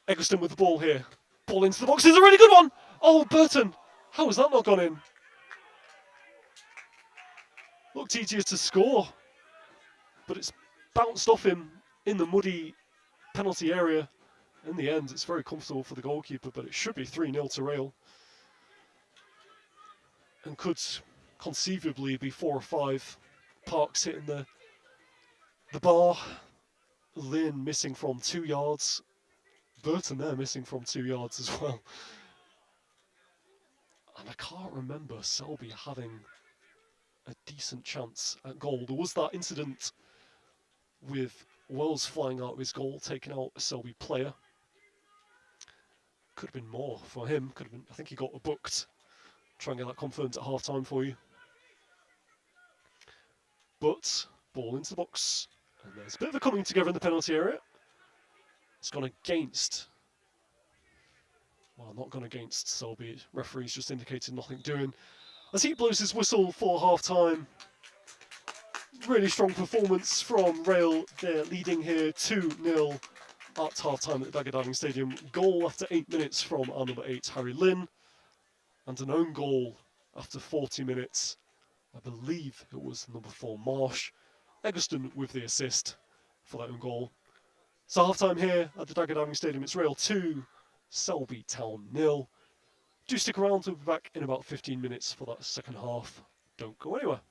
Eggleston with the ball here. Ball into the box is a really good one. Oh, Burton. How has that not gone in? Looked easier to score, but it's bounced off him in the muddy penalty area. In the end, it's very comfortable for the goalkeeper, but it should be 3-0 to Rail. And could conceivably be 4 or 5. Parks hitting the bar. Lynn missing from 2 yards. Burton there missing from 2 yards as well. And I can't remember Selby having a decent chance at goal. There was that incident with Wells flying out of his goal, taking out a Selby player. Could have been more for him. Could have been. I think he got a booked. Try and get that confirmed at half time for you. But ball into the box. And there's a bit of a coming together in the penalty area. It's gone against. Well, not gone against Selby. Referee's just indicated nothing doing. As he blows his whistle for half time. Really strong performance from Rail. They're leading here 2-0 at half time at the Dagger Diving Stadium. Goal after 8 minutes from our number 8, Harry Lynn. And an own goal after 40 minutes. I believe it was number 4, Marsh. Eggleston with the assist for that own goal. So half time here at the Dagger Diving Stadium. It's Rail 2, Selby Town 0. Do stick around, we'll be back in about 15 minutes for that second half. Don't go anywhere.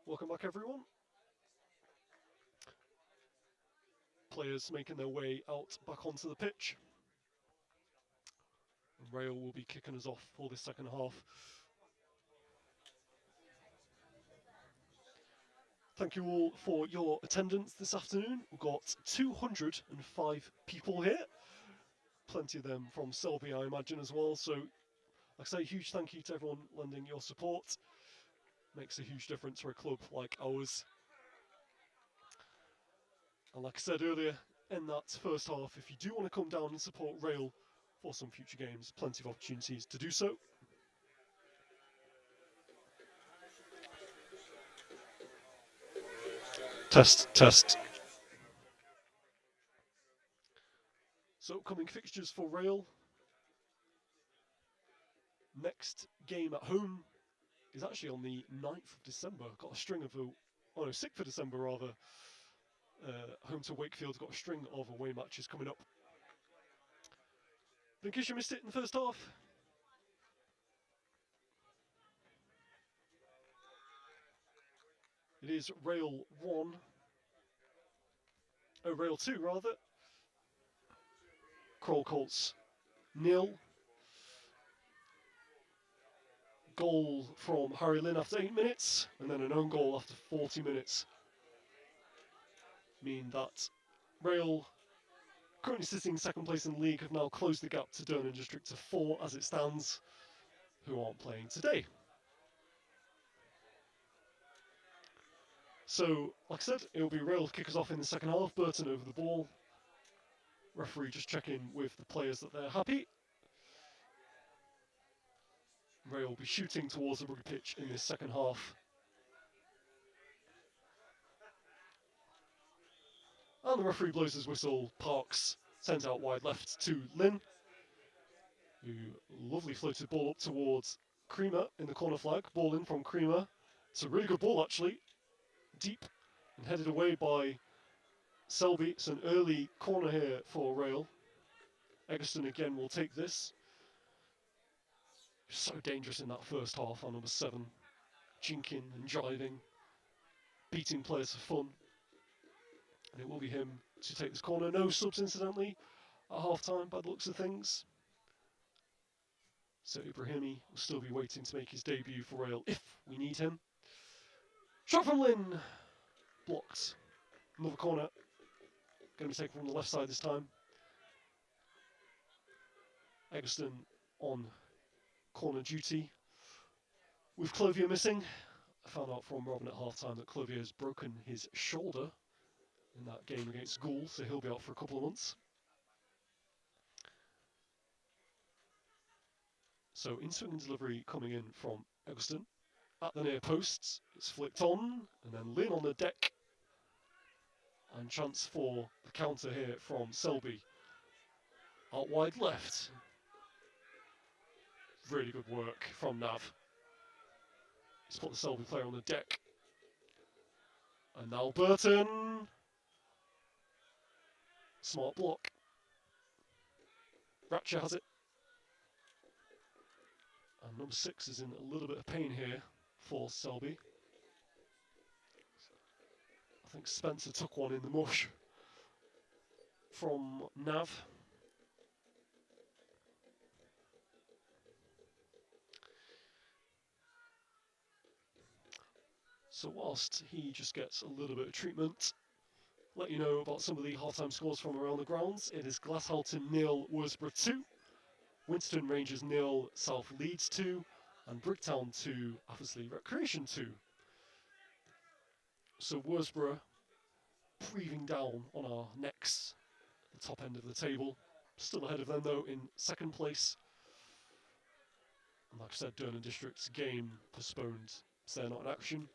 Welcome back, everyone. Players making their way out back onto the pitch. Rail will be kicking us off for the second half. Thank you all for your attendance this afternoon. We've got 205 people here. Plenty of them from Selby, I imagine, as well. So, like I say, huge thank you to everyone lending your support. Makes a huge difference for a club like ours. And like I said earlier, in that first half, if you do want to come down and support Rail for some future games, plenty of opportunities to do so. Test, test. So upcoming fixtures for Rail. Next game at home is actually on the 9th of December. Got a string of, 6th of December rather. Home to Wakefield, got a string of away matches coming up. But in case you missed it in the first half, it is Rail 1, Rail 2 rather. Crawl Colts 0. Goal from Harry Lynn after 8 minutes, and then an own goal after 40 minutes. Mean that Rail, currently sitting second place in the league, have now closed the gap to Durham District to 4 as it stands, who aren't playing today. So, like I said, it'll be Rail to kick us off in the second half. Burton over the ball. Referee just checking with the players that they're happy. Rail will be shooting towards the rugby pitch in this second half. And the referee blows his whistle. Parks sends out wide left to Lynn, who lovely floated ball up towards Creamer in the corner flag. Ball in from Creamer. It's a really good ball actually. Deep and headed away by Selby. It's an early corner here for Rail. Egerton again will take this. So dangerous in that first half on number 7. Jinking and jiving. Beating players for fun. And it will be him to take this corner. No subs incidentally at half time by the looks of things. So Ibrahimi will still be waiting to make his debut for Rail if we need him. Shot from Lynn. Blocked. Another corner. Going to be taken from the left side this time. Egerton on corner duty. With Clovier missing. I found out from Robin at half time that Clovier has broken his shoulder in that game against Gould, so he'll be out for a couple of months. So in-swing delivery coming in from Egerton. At the near posts, it's flicked on, and then Lynn on the deck. And chance for the counter here from Selby. Out wide left. Really good work from Nav. He's put the Selby player on the deck. And now Burton. Smart block. Ratcher has it. And number 6 is in a little bit of pain here for Selby. I think Spencer took one in the mush from Nav. So whilst he just gets a little bit of treatment, let you know about some of the half-time scores from around the grounds. It is Glasshalton 0, Worsborough 2, Winston Rangers 0, South Leeds 2, and Bricktown 2, Athersley Recreation 2. So Worsborough breathing down on our necks, the top end of the table. Still ahead of them though in second place. And like I said, Durham District's game postponed, so they're not in action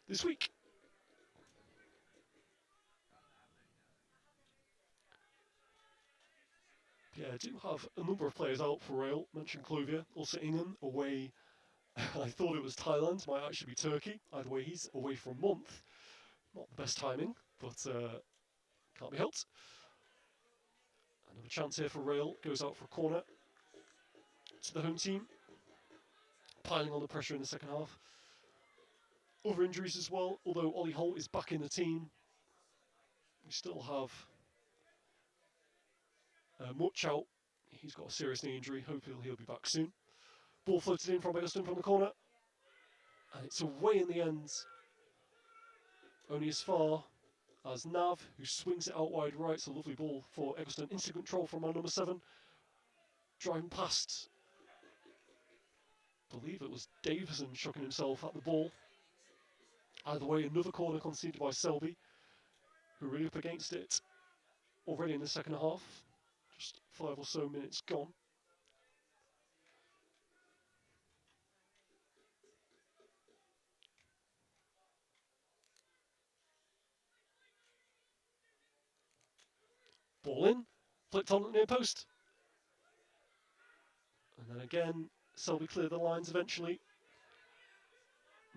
this week. Yeah, I do have a number of players out for Rail. Mentioned Clovier, also Ingham away. I thought it was Thailand, might actually be Turkey. Either way, he's away for a month. Not the best timing, but can't be helped. Another chance here for Rail, goes out for a corner to the home team. Piling on the pressure in the second half. Other injuries as well, although Ollie Holt is back in the team. We still have Much out. He's got a serious knee injury. Hopefully he'll be back soon. Ball floated in from Eggleston from the corner. And it's away in the end. Only as far as Nav, who swings it out wide right. It's a lovely ball for Eggleston. Instant control from our number 7. Driving past, I believe it was Davison chucking himself at the ball. Either way, another corner conceded by Selby, who are really up against it already in the second half. Just 5 or so minutes gone. Ball in, flicked on at the near post. And then again, Selby cleared the lines eventually.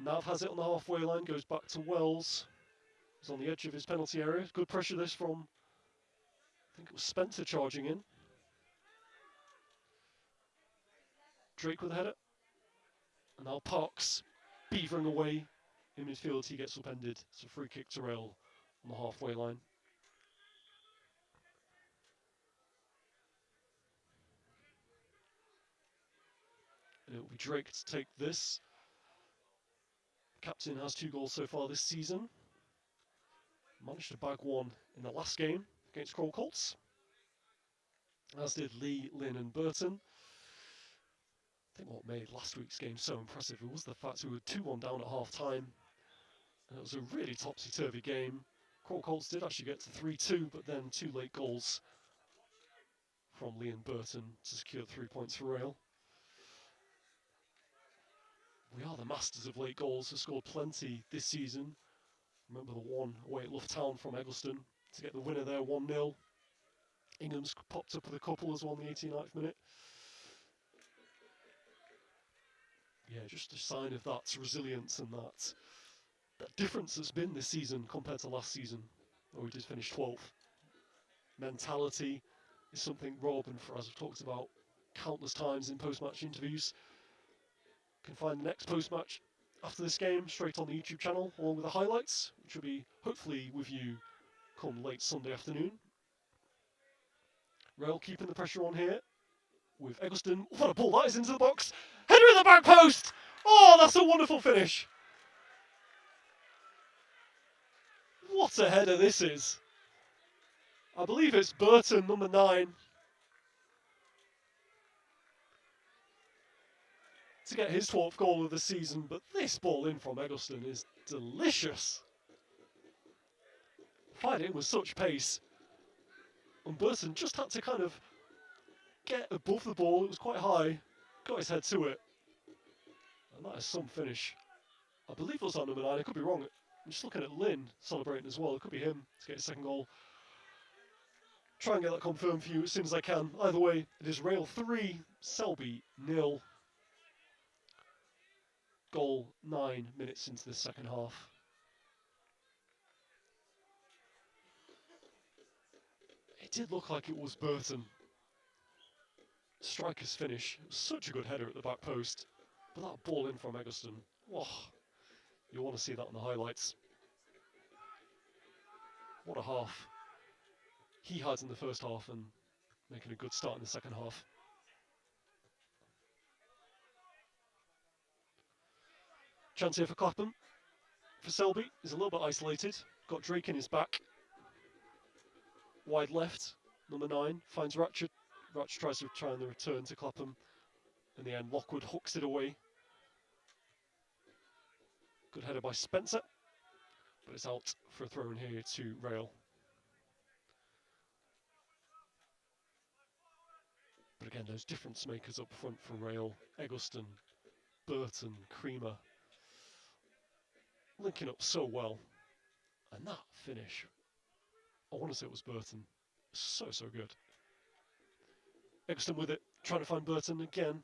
Nav has it on the halfway line, goes back to Wells. He's on the edge of his penalty area. Good pressure this from, I think it was Spencer charging in. Drake with a header. And now Parks beavering away in midfield. He gets upended. It's a free kick to Rail on the halfway line. And it will be Drake to take this. Captain has 2 goals so far this season. Managed to bag one in the last game against Kroll Colts. As did Lee, Lynn and Burton. I think what made last week's game so impressive was the fact we were 2-1 down at half time. And it was a really topsy-turvy game. Kroll Colts did actually get to 3-2, but then 2 late goals from Lee and Burton to secure 3 points for Rail. We are the masters of late goals. We've scored plenty this season. Remember the one away at Luff Town from Eggleston to get the winner there, 1-0. Ingham's popped up with a couple as well in the 89th minute. Yeah, just a sign of that resilience and that difference that's been this season compared to last season, where we did finish 12th. Mentality is something Rob and Faraz have talked about countless times in post-match interviews. You can find the next post-match after this game straight on the YouTube channel, along with the highlights, which will be hopefully with you come late Sunday afternoon. Rail keeping the pressure on here with Eggleston. What a ball that is into the box! Header in the back post! Oh, that's a wonderful finish! What a header this is! I believe it's Burton, number 9. To get his 12th goal of the season, but this ball in from Eggleston is delicious. Fired it with such pace. And Burton just had to kind of get above the ball. It was quite high. Got his head to it. And that is some finish. I believe it was on number 9. I could be wrong. I'm just looking at Lynn celebrating as well. It could be him to get his second goal. Try and get that confirmed for you as soon as I can. Either way, it is Rail 3, Selby 0. Goal 9 minutes into the second half. It did look like it was Burton. Striker's finish. It was such a good header at the back post. But that ball in from Eggleston. Oh, you'll want to see that on the highlights. What a half he had in the first half and making a good start in the second half. Chance here for Clapham. For Selby, he's a little bit isolated. Got Drake in his back. Wide left, number 9, finds Ratchet. Ratchet tries to return to Clapham. In the end, Lockwood hooks it away. Good header by Spencer. But it's out for a throw in here to Rail. But again, those difference makers up front for Rail. Eggleston, Burton, Creamer. Linking up so well. And that finish, I want to say it was Burton. So good. Eggleston with it, trying to find Burton again.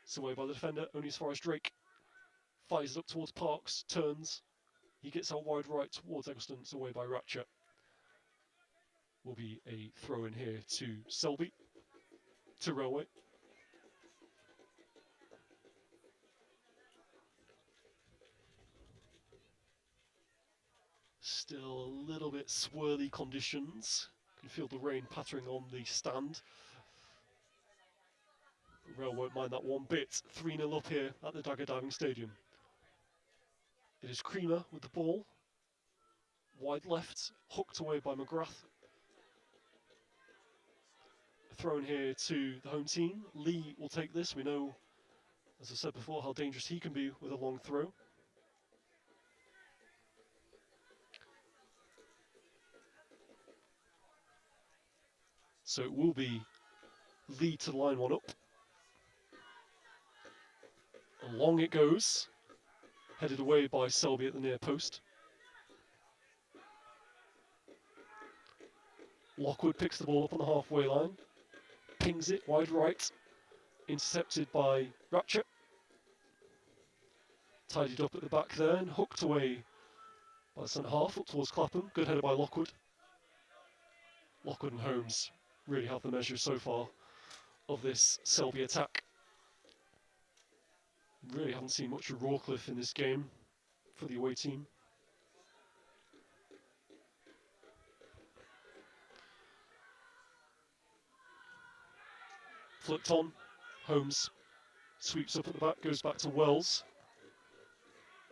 It's away by the defender, only as far as Drake. Fires it up towards Parks, turns. He gets out wide right towards Eggleston, it's away by Ratchet. Will be a throw in here to Selby, to Railway. Still a little bit swirly conditions. You can feel the rain pattering on the stand. Rail won't mind that one bit. 3-0 up here at the Dagger Diving Stadium. It is Creamer with the ball. Wide left, hooked away by McGrath. Thrown here to the home team. Lee will take this. We know, as I said before, how dangerous he can be with a long throw. So it will be Lee to line one up. Along it goes, headed away by Selby at the near post. Lockwood picks the ball up on the halfway line, pings it wide right, intercepted by Ratchet. Tidied up at the back there and hooked away by the centre half up towards Clapham. Good header by Lockwood. Lockwood and Holmes really have the measure so far of this Selby attack. Really haven't seen much of Rawcliffe in this game for the away team. Flicked on, Holmes sweeps up at the back, goes back to Wells.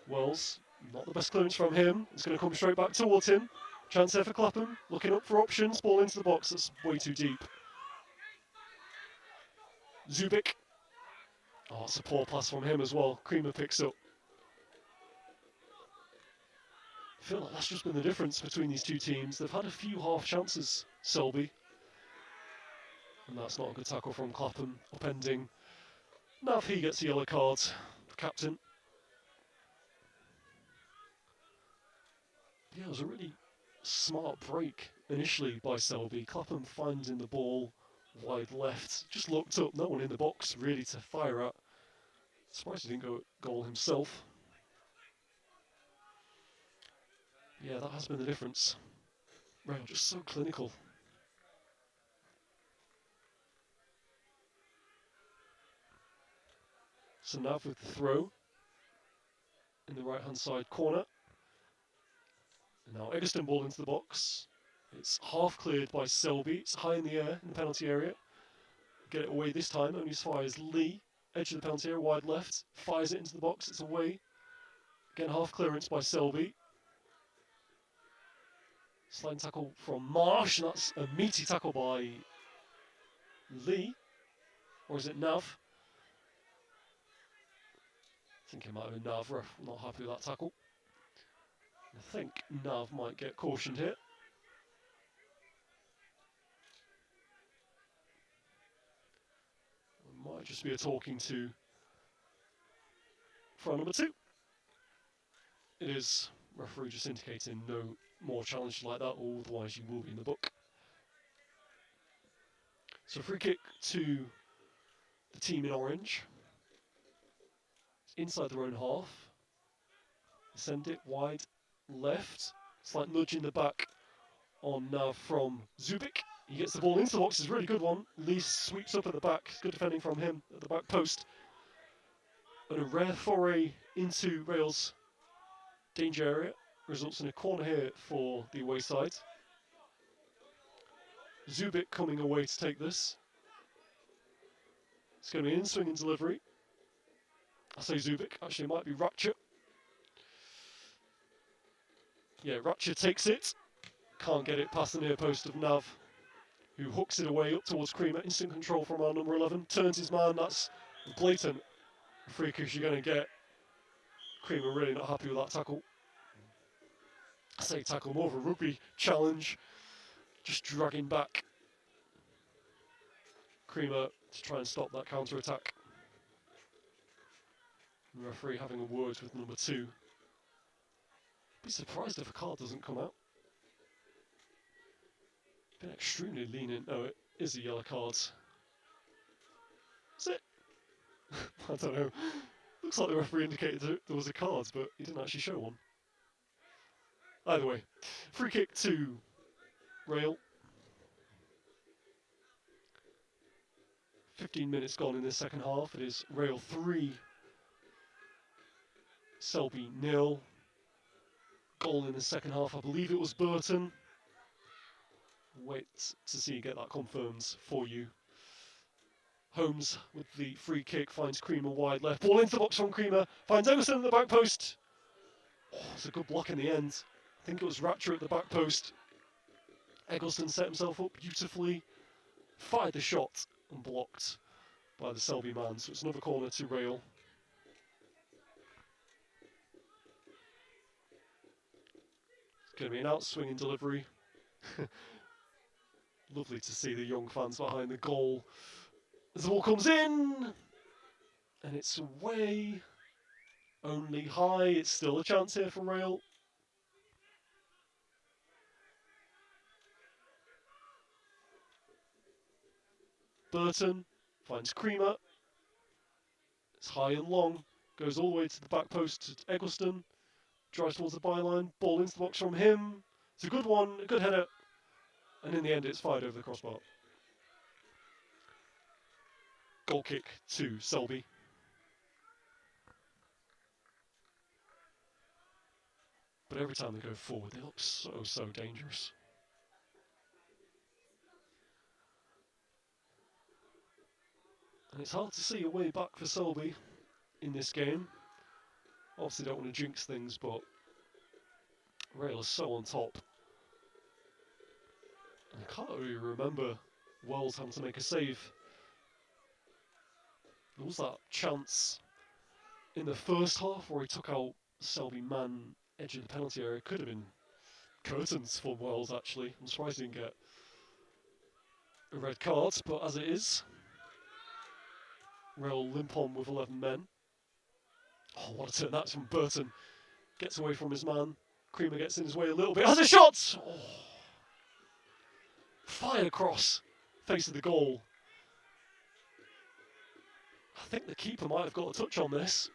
Wells, not the best clearance from him, it's going to come straight back towards him. Chance there for Clapham, looking up for options, ball into the box, that's way too deep. Zubik. Oh, it's a poor pass from him as well. Creamer picks up. I feel like that's just been the difference between these two teams. They've had a few half chances, Selby. And that's not a good tackle from Clapham, upending. Nav, he gets a yellow card, the captain. Yeah, it was a really smart break initially by Selby. Clapham finding the ball wide left, just looked up, no one in the box really to fire at. Surprised he didn't go goal himself. Yeah, that has been the difference. Rail just so clinical. So Nav with the throw in the right hand side corner. And now Eggleston ball into the box. It's half cleared by Selby. It's high in the air in the penalty area. Get it away this time, only as far as Lee. Edge of the penalty area, wide left. Fires it into the box, it's away. Again, half clearance by Selby. Sliding tackle from Marsh, and that's a meaty tackle by Lee. Or is it Nav? I think it might have been Nav. Ref not happy with that tackle. I think Nav might get cautioned here. It might just be a talking to for number 2. It is referee just indicating no more challenges like that, or otherwise you will be in the book. So free kick to the team in orange. Inside their own half. Send it wide left. Slight nudge in the back on Nav from Zubik. He gets the ball into the box, it's a really good one. Lee sweeps up at the back, good defending from him at the back post. And a rare foray into Rail's danger area results in a corner here for the away side. Zubik coming away to take this. It's going to be an in-swing and delivery. I say Zubik, actually it might be Ratchet. Yeah, Ratchet takes it. Can't get it past the near post of Nav, who hooks it away up towards Creamer. Instant control from our number 11. Turns his man, that's blatant free kick you're going to get. Creamer really not happy with that tackle. I say tackle, more of a rugby challenge. Just dragging back Creamer to try and stop that counter-attack. The referee having a word with number 2. Be surprised if a card doesn't come out. Been extremely lenient. Oh, it is a yellow card. Is it? I don't know. Looks like the referee indicated that there was a card, but he didn't actually show one. Either way, free kick to Rail. 15 minutes gone in the second half. It is Rail 3, Selby 0. goal in the second half. I believe it was Burton. Wait to see, get that confirmed for you. Holmes with the free kick finds Creamer wide left. Ball into the box from Creamer. Finds Emerson at the back post. Oh, it's a good block in the end. I think it was Ratcher at the back post. Eggleston set himself up beautifully. Fired the shot and blocked by the Selby man. So it's another corner to Rail. It's going to be an out-swinging delivery. Lovely to see the young fans behind the goal. As the ball comes in, and it's away. Only high. It's still a chance here for Rail. Burton finds Creamer. It's high and long. Goes all the way to the back post to Eggleston. Drives towards the byline. Ball into the box from him. It's a good one, a good header. And in the end, it's fired over the crossbar. Goal kick to Selby. But every time they go forward, they look so dangerous. And it's hard to see a way back for Selby in this game. Obviously don't want to jinx things, but Rail is so on top. And I can't really remember Wells having to make a save. There was that chance in the first half where he took out Selby man edge of the penalty area. Could have been curtains for Wells, actually. I'm surprised he didn't get a red card, but as it is, Rail limp on with 11 men. Oh, what a turn that's from Burton. Gets away from his man. Creamer gets in his way a little bit. Has a shot! Oh. Fired across. Face of the goal. I think the keeper might have got a touch on this.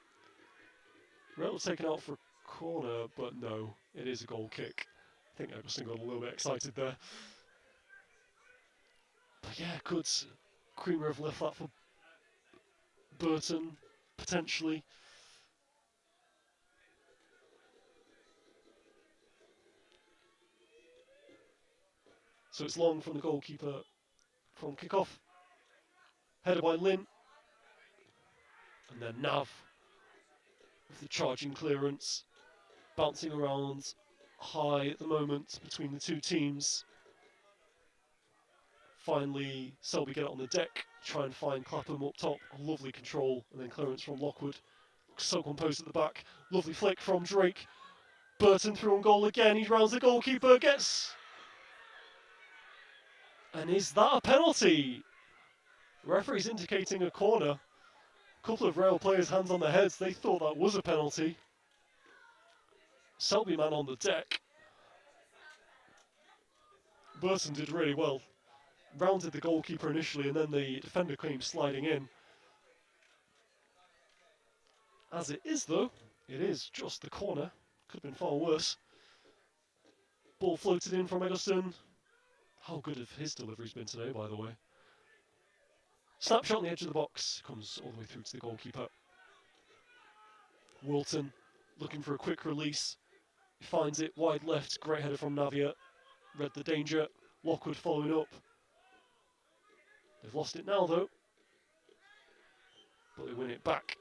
Rail taken out for a corner, but no, it is a goal kick. I think Eggleston got a little bit excited there. But yeah, could Creamer have left that for Burton, potentially? So it's long from the goalkeeper from kick-off. Headed by Lynn. And then Nav with the charging clearance. Bouncing around high at the moment between the two teams. Finally, Selby get it on the deck. Try and find Clapham up top. A lovely control. And then clearance from Lockwood. So composed at the back. Lovely flick from Drake. Burton through on goal again. He rounds the goalkeeper. Gets... And is that a penalty? Referee's indicating a corner. A couple of Rail players' hands on their heads. They thought that was a penalty. Selby man on the deck. Burton did really well. Rounded the goalkeeper initially, and then the defender came sliding in. As it is, though, it is just the corner. Could have been far worse. Ball floated in from Eggleston. How good have his deliveries been today, by the way? Snapshot on the edge of the box. Comes all the way through to the goalkeeper. Wilton looking for a quick release. He finds it wide left. Great header from Navia. Read the danger. Lockwood following up. They've lost it now, though. But they win it back.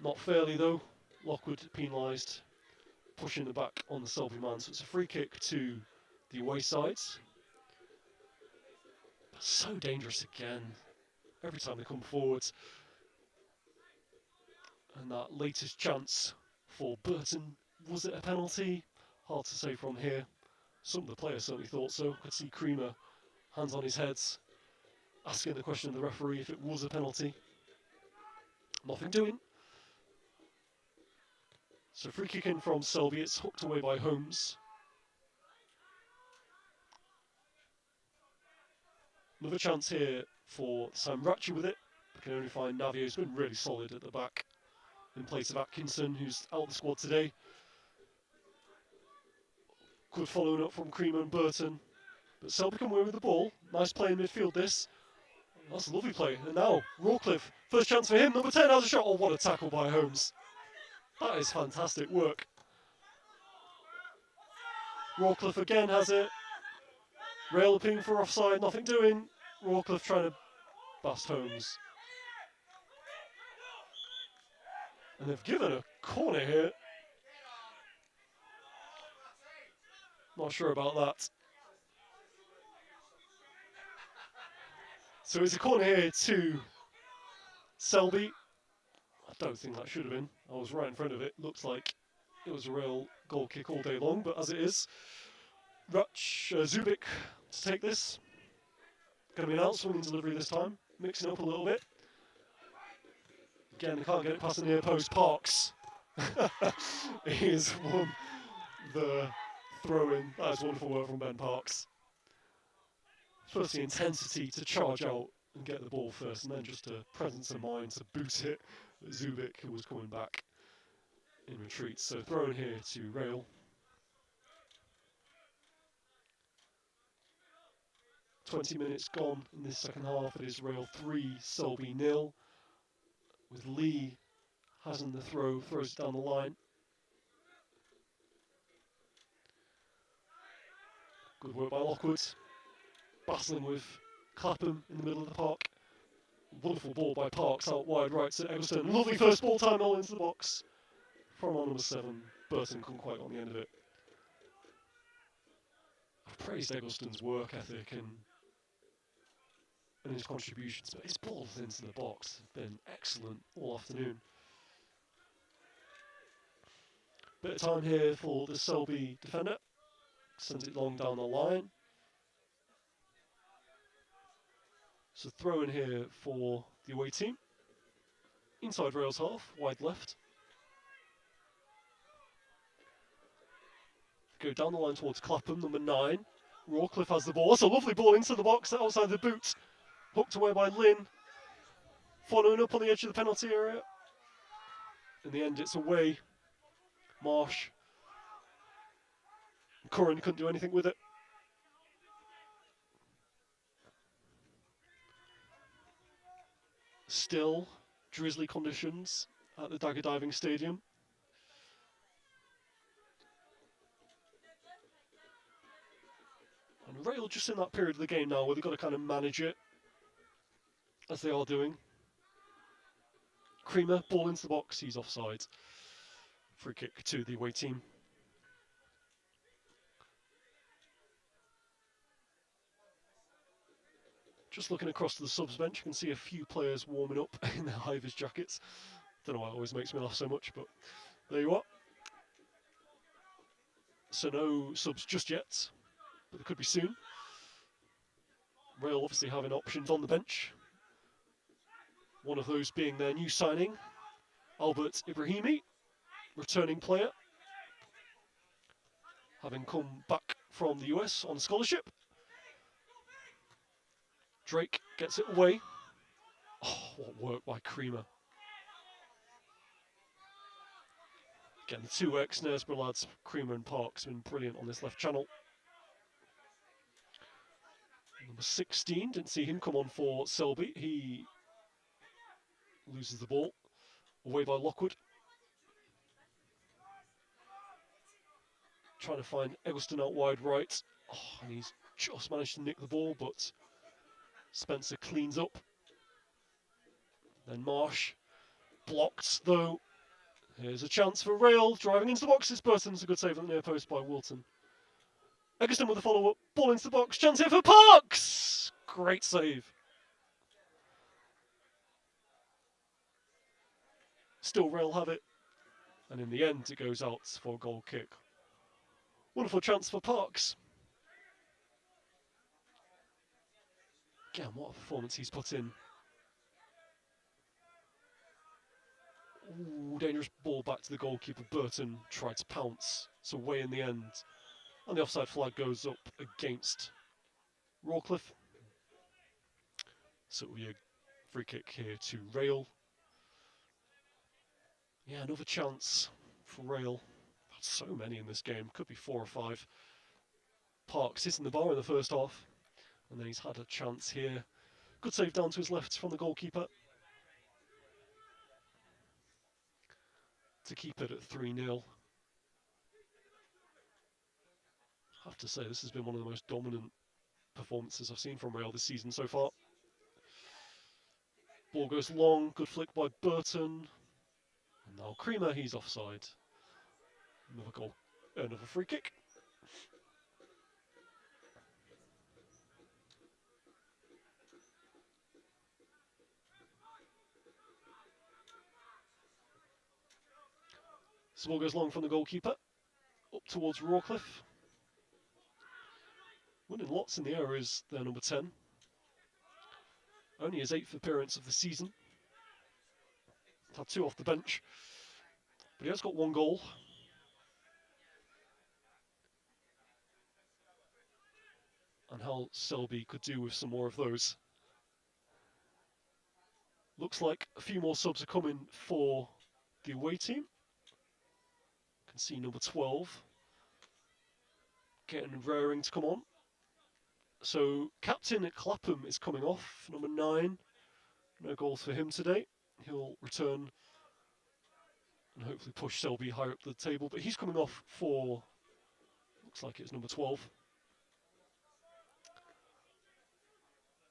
Not fairly, though. Lockwood penalised. Pushing the back on the Selby man. So it's a free kick to the away sides. So dangerous again. Every time they come forward. And that latest chance for Burton. Was it a penalty? Hard to say from here. Some of the players certainly thought so. Could see Creamer, hands on his head, asking the question of the referee if it was a penalty. Nothing doing. So free kick in from Selby. It's hooked away by Holmes. Another chance here for Sam Ratchy with it. We can only find Navio, who's been really solid at the back, in place of Atkinson, who's out of the squad today. Good following up from Creamer and Burton. But Selby come away with the ball. Nice play in midfield, this. That's a lovely play. And now, Rawcliffe. First chance for him. Number 10 has a shot. Oh, what a tackle by Holmes. That is fantastic work. Rawcliffe again has it. Rail looking for offside, nothing doing. Rawcliffe trying to bust Holmes. And they've given a corner here. Not sure about that. So it's a corner here to Selby. I don't think that should have been. I was right in front of it. Looks like it was a real goal kick all day long, but as it is, Zubik to take this. Going to be an outswinging delivery this time, mixing up a little bit. Again, they can't get it past the near post. Parks. He's won the throw-in. That is wonderful work from Ben Parks. First the intensity to charge out and get the ball first, and then just a presence of mind to boot it. Zubik, who was coming back in retreat. So throw in here to Rail. 20 minutes gone in this second half. It is Rail 3, Selby 0. With Lee hasn't the throw, throws it down the line. Good work by Lockwood. Battling with Clapham in the middle of the park. Wonderful ball by Parks out wide right to Eggleston. Lovely first ball time all into the box from our number 7. Burton couldn't quite on the end of it. I've praised Eggleston's work ethic and his contributions, but his balls into the box have been excellent all afternoon. Bit of time here for the Selby defender. Sends it long down the line. So throw in here for the away team. Inside Rail's half, wide left. Go down the line towards Clapham, number 9. Rawcliffe has the ball. That's a lovely ball into the box outside the boot. Hooked away by Lynn. Following up on the edge of the penalty area. In the end, it's away. Marsh. Curran couldn't do anything with it. Still drizzly conditions at the Dagger Diving Stadium. And Rail just in that period of the game now where they've got to kind of manage it, as they are doing. Creamer, ball into the box, he's offside. Free kick to the away team. Just looking across to the subs bench, you can see a few players warming up in their high-vis jackets. Don't know why it always makes me laugh so much, but there you are. So no subs just yet, but there could be soon. Rail obviously having options on the bench. One of those being their new signing, Albert Ibrahimi, returning player, having come back from the US on scholarship. Drake gets it away. Oh, what work by Creamer. Again, the 2 ex-Knaresborough lads, Creamer and Parks, have been brilliant on this left channel. Number 16, didn't see him come on for Selby. He loses the ball. Away by Lockwood. Trying to find Eggleston out wide right. Oh, and he's just managed to nick the ball, but Spencer cleans up. Then Marsh blocked, though. Here's a chance for Rail, driving into the box. This Burton's a good save on the near post by Wilton. Eggleston with a follow-up, ball into the box. Chance here for Parks! Great save. Still Rail have it. And in the end, it goes out for a goal kick. Wonderful chance for Parks. Again, what a performance he's put in. Ooh, dangerous ball back to the goalkeeper. Burton tried to pounce. It's away in the end. And the offside flag goes up against Rawcliffe. So it'll be a free kick here to Rail. Yeah, another chance for Rail. Had so many in this game. Could be 4 or 5. Parks hitting the bar in the first half. And then he's had a chance here. Good save down to his left from the goalkeeper. To keep it at 3-0. have to say, this has been one of the most dominant performances I've seen from Rail this season so far. Ball goes long, good flick by Burton. And now Creamer, he's offside. Another goal, another free kick. So ball goes long from the goalkeeper, up towards Rawcliffe. Winning lots in the air is their number 10. Only his 8th appearance of the season. Had 2 off the bench, but he has got 1 goal. And how Selby could do with some more of those. Looks like a few more subs are coming for the away team. You can see number 12 getting raring to come on. So captain at Clapham is coming off, number 9. No goals for him today. He'll return and hopefully push Selby higher up the table, but he's coming off for, looks like it's number 12.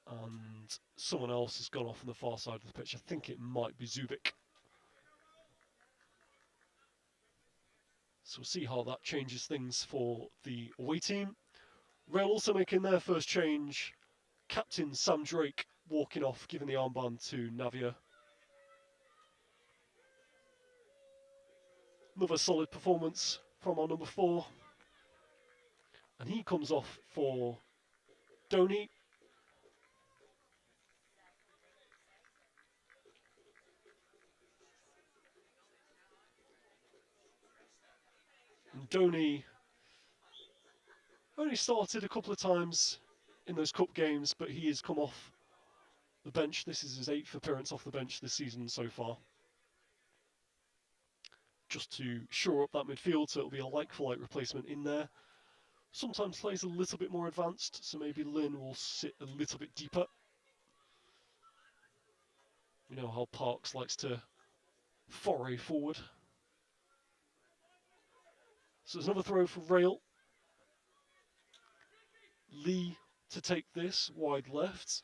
And someone else has gone off on the far side of the pitch. I think it might be Zubik. So we'll see how that changes things for the away team. Rail also making their first change. Captain Sam Drake walking off, giving the armband to Navia. Another solid performance from our number 4. And he comes off for Donny. And Donny only started a couple of times in those cup games, but he has come off the bench. This is his 8th appearance off the bench this season so far. Just to shore up that midfield, so it'll be a like-for-like replacement in there. Sometimes plays a little bit more advanced, so maybe Lynn will sit a little bit deeper. We know how Parks likes to foray forward. So there's another throw for Rail. Lee to take this, wide left.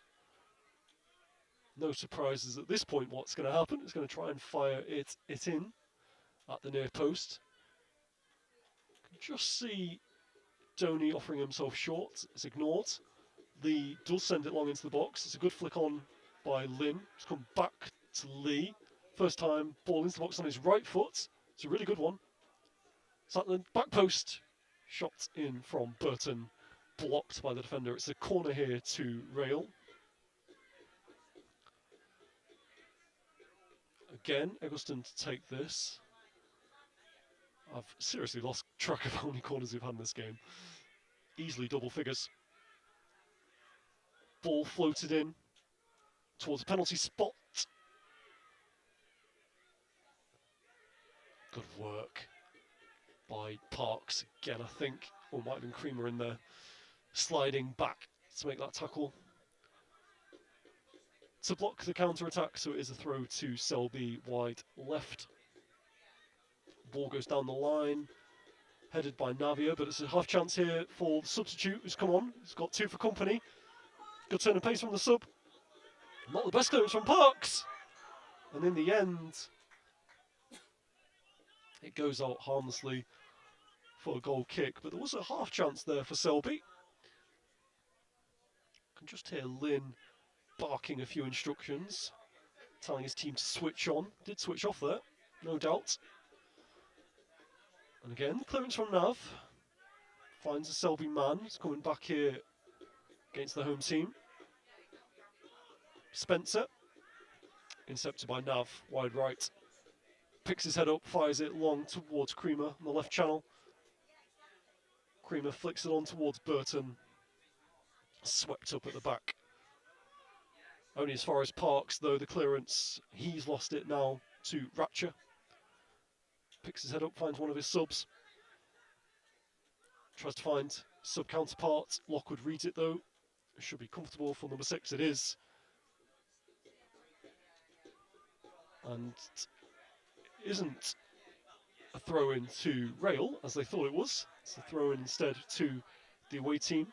No surprises at this point what's going to happen. It's going to try and fire it in at the near post. Just see Donny offering himself short. It's ignored. Lee does send it long into the box. It's a good flick on by Lynn. It's come back to Lee. First time ball into the box on his right foot. It's a really good one. It's at the back post. Shot in from Burton. Blocked by the defender. It's a corner here to Rail. Again, Eggleston to take this. I've seriously lost track of how many corners we've had in this game. Easily double figures. Ball floated in towards the penalty spot. Good work by Parks again, I think. Or might have been Creamer in there. Sliding back to make that tackle. To block the counter-attack, so it is a throw to Selby wide left. Ball goes down the line, headed by Navia, but it's a half chance here for the substitute who's come on. He's got 2 for company. Good turn of pace from the sub. Not the best clearance from Parks. And in the end, it goes out harmlessly for a goal kick, but there was a half chance there for Selby. You can just hear Lynn barking a few instructions, telling his team to switch on. Did switch off there, no doubt. And again, the clearance from Nav. Finds a Selby man. He's coming back here against the home team. Spencer. Intercepted by Nav, wide right. Picks his head up, fires it long towards Creamer on the left channel. Creamer flicks it on towards Burton. Swept up at the back. Only as far as Parks, though, the clearance. He's lost it now to Ratcher. Picks his head up, finds one of his subs. Tries to find sub counterpart. Lockwood reads it, though. It should be comfortable for number 6. It is. And it isn't a throw-in to Rail, as they thought it was. It's a throw-in instead to the away team.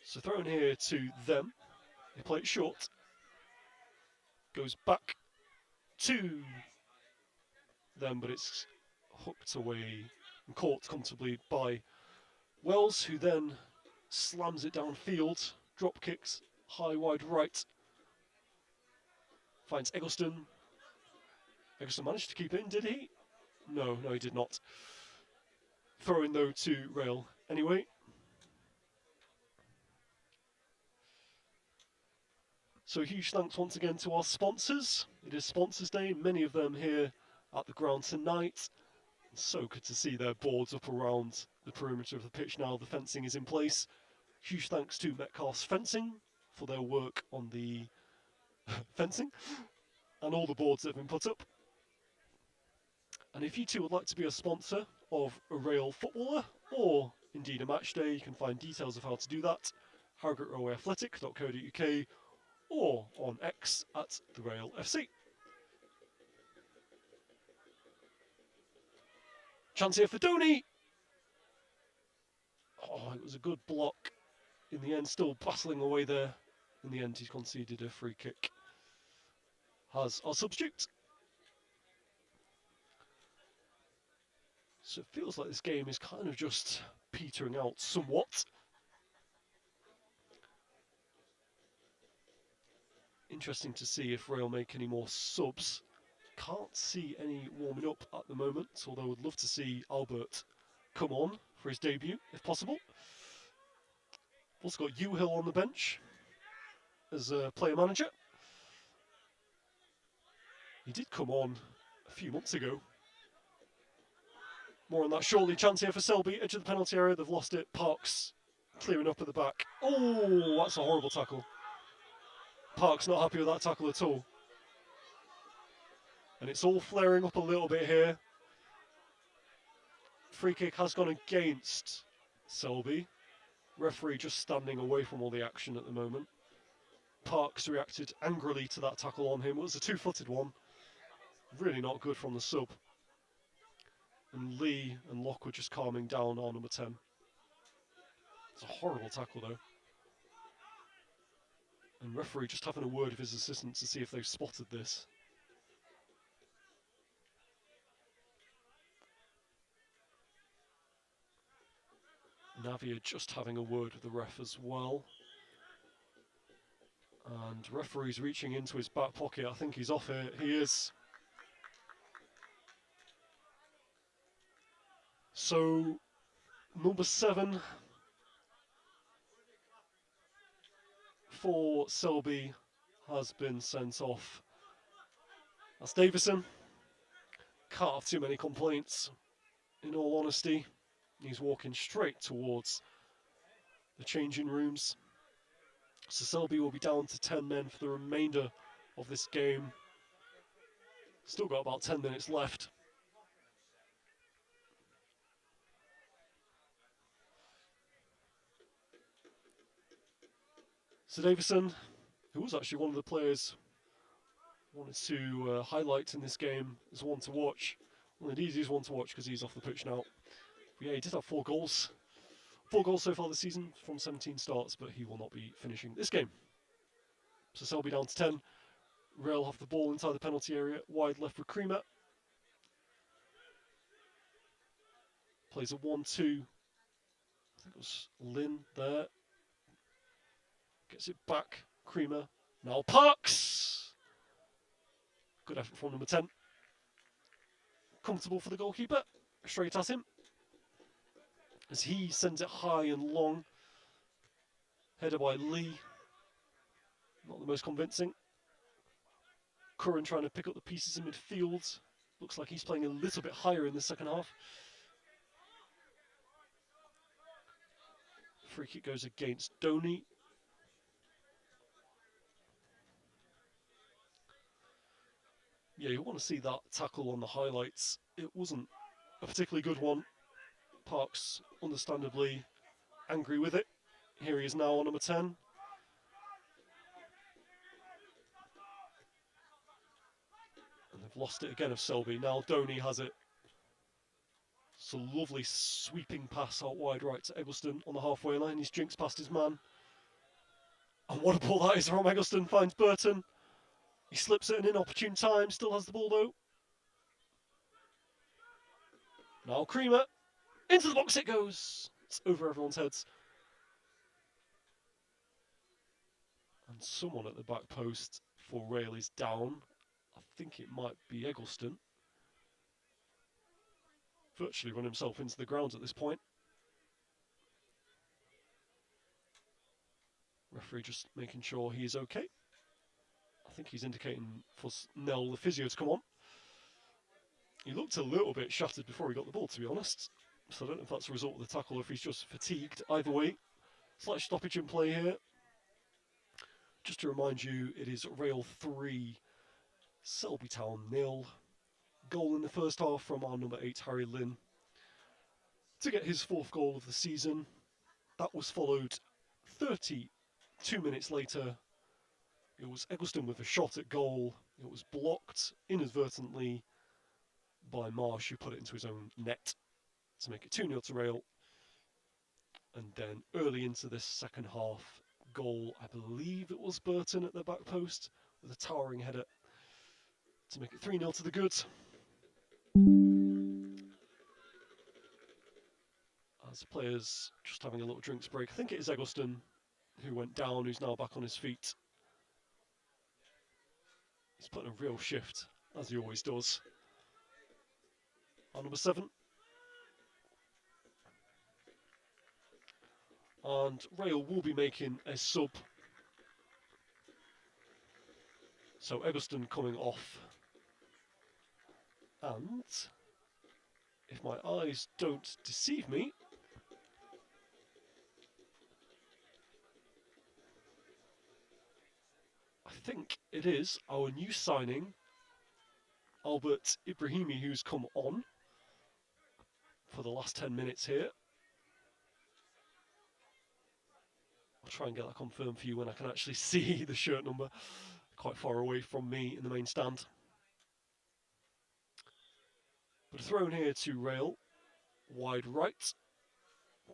So thrown here to them. They play it short. Goes back to them, but it's hooked away and caught comfortably by Wells, who then slams it downfield. Drop kicks high, wide right. Finds Eggleston. Eggleston managed to keep it in, did he? No, he did not. Throwing though to Rail anyway. So huge thanks once again to our sponsors. It is Sponsors Day, many of them here at the ground tonight. So good to see their boards up around the perimeter of the pitch now the fencing is in place. Huge thanks to Metcalfe's Fencing for their work on the fencing and all the boards that have been put up. And if you too would like to be a sponsor of a Rail footballer or indeed a match day, you can find details of how to do that harrogaterowayathletic.co.uk or on X at the Rail FC. Chance here for Donny. Oh, it was a good block. In the end, still battling away there. In the end, he's conceded a free kick. Has our substitute. So it feels like this game is kind of just petering out somewhat. Interesting to see if Rail make any more subs. Can't see any warming up at the moment, although I would love to see Albert come on for his debut, if possible. Also got Hill on the bench as a player manager. He did come on a few months ago. More on that shortly. Chance here for Selby, edge of the penalty area. They've lost it. Parks clearing up at the back. Oh, that's a horrible tackle. Parks not happy with that tackle at all. And it's all flaring up a little bit here. Free kick has gone against Selby. Referee just standing away from all the action at the moment. Parks reacted angrily to that tackle on him. It was a two-footed one. Really not good from the sub. And Lee and Locke were just calming down on number 10. It's a horrible tackle though. And referee just having a word with his assistant to see if they've spotted this. Navia just having a word with the ref as well. And referee's reaching into his back pocket. I think he's off here. He is. So, number 7 for Selby has been sent off. That's Davison. Can't have too many complaints, in all honesty. He's walking straight towards the changing rooms. So Selby will be down to 10 men for the remainder of this game. Still got about 10 minutes left. So Davison, who was actually one of the players I wanted to highlight in this game as one to watch. Well, indeed he's one to watch because he's off the pitch now. But yeah, he did have 4 goals. 4 goals so far this season from 17 starts, but he will not be finishing this game. So Selby down to 10. Rail have the ball inside the penalty area. Wide left for Creamer. Plays a 1-2. I think it was Lynn there. Gets it back. Creamer. Now Parks. Good effort from number 10. Comfortable for the goalkeeper. Straight at him. As he sends it high and long. Header by Lee. Not the most convincing. Curran trying to pick up the pieces in midfield. Looks like he's playing a little bit higher in the second half. Free kick goes against Donny. Yeah, you want to see that tackle on the highlights. It wasn't a particularly good one. Parks, understandably angry with it. Here he is now on number 10. They've lost it again of Selby. Now Donny has it. It's a lovely sweeping pass out wide right to Eggleston on the halfway line. He's jinxed past his man. And what a ball that is from Eggleston. Finds Burton. He slips it in an inopportune time. Still has the ball though. Now Creamer. Into the box it goes. It's over everyone's heads. And someone at the back post for Rail is down. I think it might be Eggleston. Virtually run himself into the ground at this point. Referee just making sure he's okay. I think he's indicating for Nell, the physio, to come on. He looked a little bit shattered before he got the ball, to be honest. So I don't know if that's a result of the tackle or if he's just fatigued. Either way, slight stoppage in play here. Just to remind you, it is Rail 3, Selby Town 0. Goal in the first half from our number 8, Harry Lynn, to get his 4th goal of the season. That was followed 32 minutes later. It was Eggleston with a shot at goal. It was blocked inadvertently by Marsh, who put it into his own net to make it 2-0 to Rail. And then early into this second half, goal, I believe it was Burton at the back post with a towering header to make it 3-0 to the Goods. As players just having a little drinks break. I think it is Eggleston who went down, who's now back on his feet. He's putting a real shift, as he always does. Our number 7. And Rail will be making a sub. So Eggleston coming off. And if my eyes don't deceive me, I think it is our new signing, Albert Ibrahimi, who's come on for the last 10 minutes here. I'll try and get that confirmed for you when I can actually see the shirt number, quite far away from me in the main stand. But a throw in here to Rail, wide right,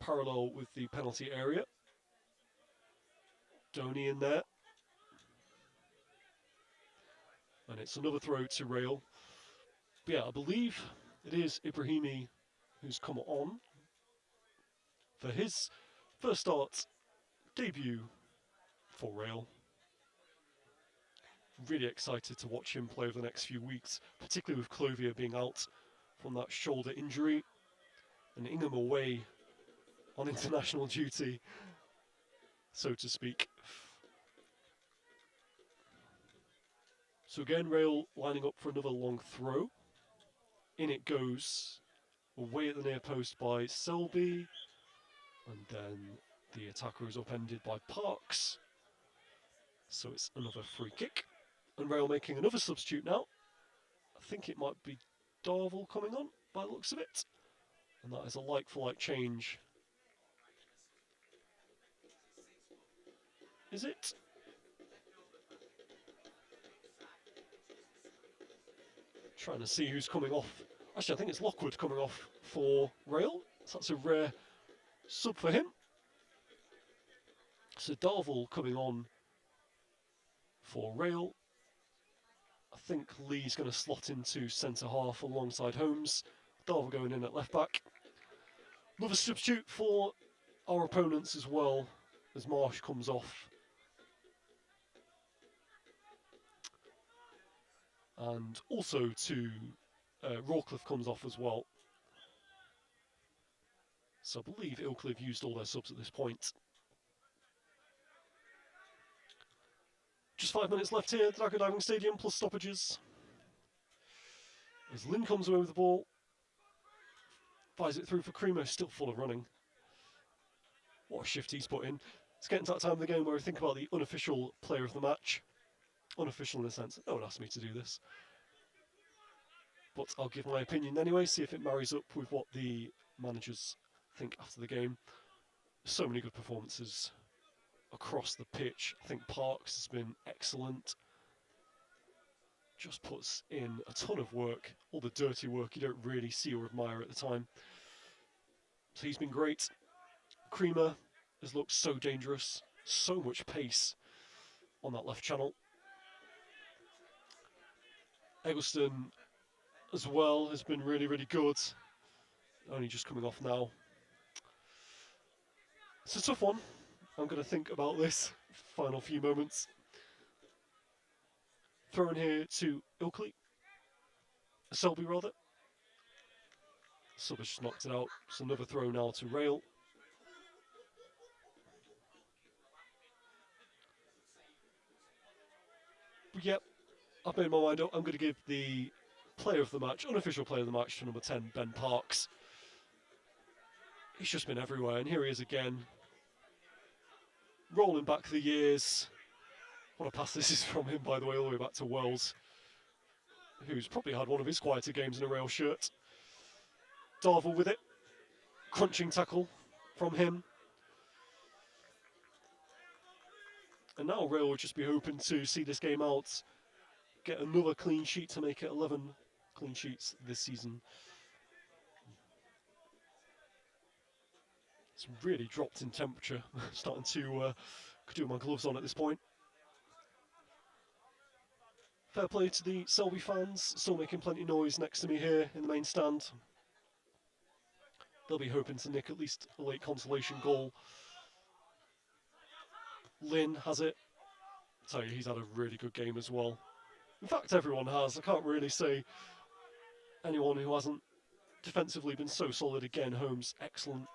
parallel with the penalty area. Donny in there. And it's another throw to Rail. But yeah, I believe it is Ibrahimi who's come on for his first start debut for Rail. Really excited to watch him play over the next few weeks, particularly with Clovier being out from that shoulder injury and Ingham away on international duty, so to speak. So again, Rail lining up for another long throw. In it goes, away at the near post by Selby, and then the attacker is upended by Parks. So it's another free kick. And Rail making another substitute now. I think it might be Darvel coming on by the looks of it. And that is a like-for-like change. Is it? Trying to see who's coming off. Actually, I think it's Lockwood coming off for Rail. So that's a rare sub for him. So Darvel coming on for Rail. I think Lee's going to slot into centre half alongside Holmes. Darvel going in at left back. Another substitute for our opponents as well, as Marsh comes off. And also to Rawcliffe comes off as well. So I believe Ilkley have used all their subs at this point. Just 5 minutes left here at the Dago Diving Stadium, plus stoppages. As Lynn comes away with the ball, fires it through for Creamer, still full of running. What a shift he's put in. It's getting to that time of the game where we think about the unofficial player of the match. Unofficial in the sense that no one asked me to do this. But I'll give my opinion anyway, see if it marries up with what the managers think after the game. So many good performances across the pitch. I think Parks has been excellent. just puts in a ton of work, all the dirty work you don't really see or admire at the time. So he's been great. Creamer has looked so dangerous, so much pace on that left channel. Eggleston as well has been really, really good. Only just coming off now. It's a tough one. I'm going to think about this final few moments. Thrown here to Ilkley. Selby, rather. Sub has just knocked it out. It's another throw now to Rail. But yep, I've made my mind up. I'm going to give the player of the match, unofficial player of the match, to number 10, Ben Parks. He's just been everywhere, and here he is again. Rolling back the years. What a pass this is from him, by the way, all the way back to Wells, who's probably had one of his quieter games in a Rail shirt. Darvel with it. Crunching tackle from him. And now Rail will just be hoping to see this game out, get another clean sheet to make it 11 clean sheets this season. It's really dropped in temperature. Starting to do my gloves on at this point. Fair play to the Selby fans, still making plenty of noise next to me here in the main stand. They'll be hoping to nick at least a late consolation goal. Lynn has it. I tell you, he's had a really good game as well. In fact, everyone has. I can't really say anyone who hasn't defensively been so solid again. Holmes, excellent.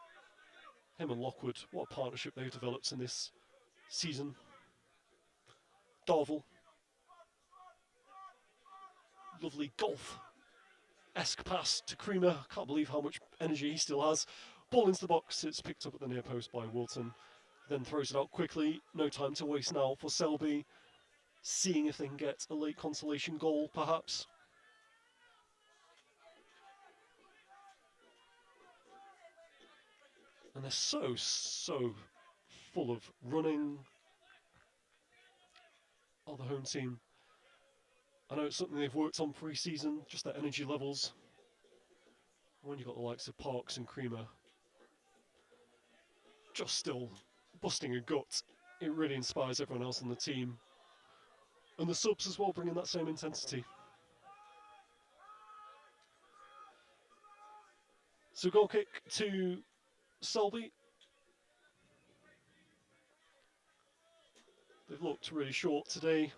Him and Lockwood, what a partnership they've developed in this season. Darvel. Lovely golf-esque pass to Creamer. Can't believe how much energy he still has. Ball into the box. It's picked up at the near post by Wilton. Then throws it out quickly. No time to waste now for Selby. Seeing if they can get a late consolation goal, perhaps. And they're so full of running. Oh, the home team. I know it's something they've worked on pre-season, just their energy levels. When you've got the likes of Parks and Creamer just still busting a gut, it really inspires everyone else on the team. And the subs as well, bringing that same intensity. So goal kick to Selby. They've looked really short today.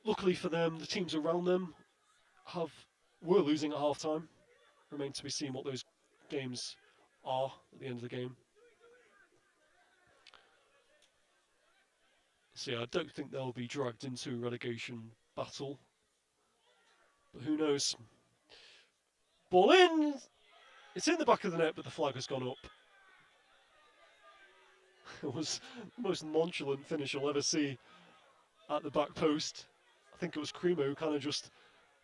Luckily for them, the teams around them were losing at half-time. Remains to be seen what those games are at the end of the game. So yeah, I don't think they'll be dragged into a relegation battle. But who knows? Ball in! It's in the back of the net, but the flag has gone up. It was the most nonchalant finish you'll ever see at the back post. I think it was Creamer who kind of just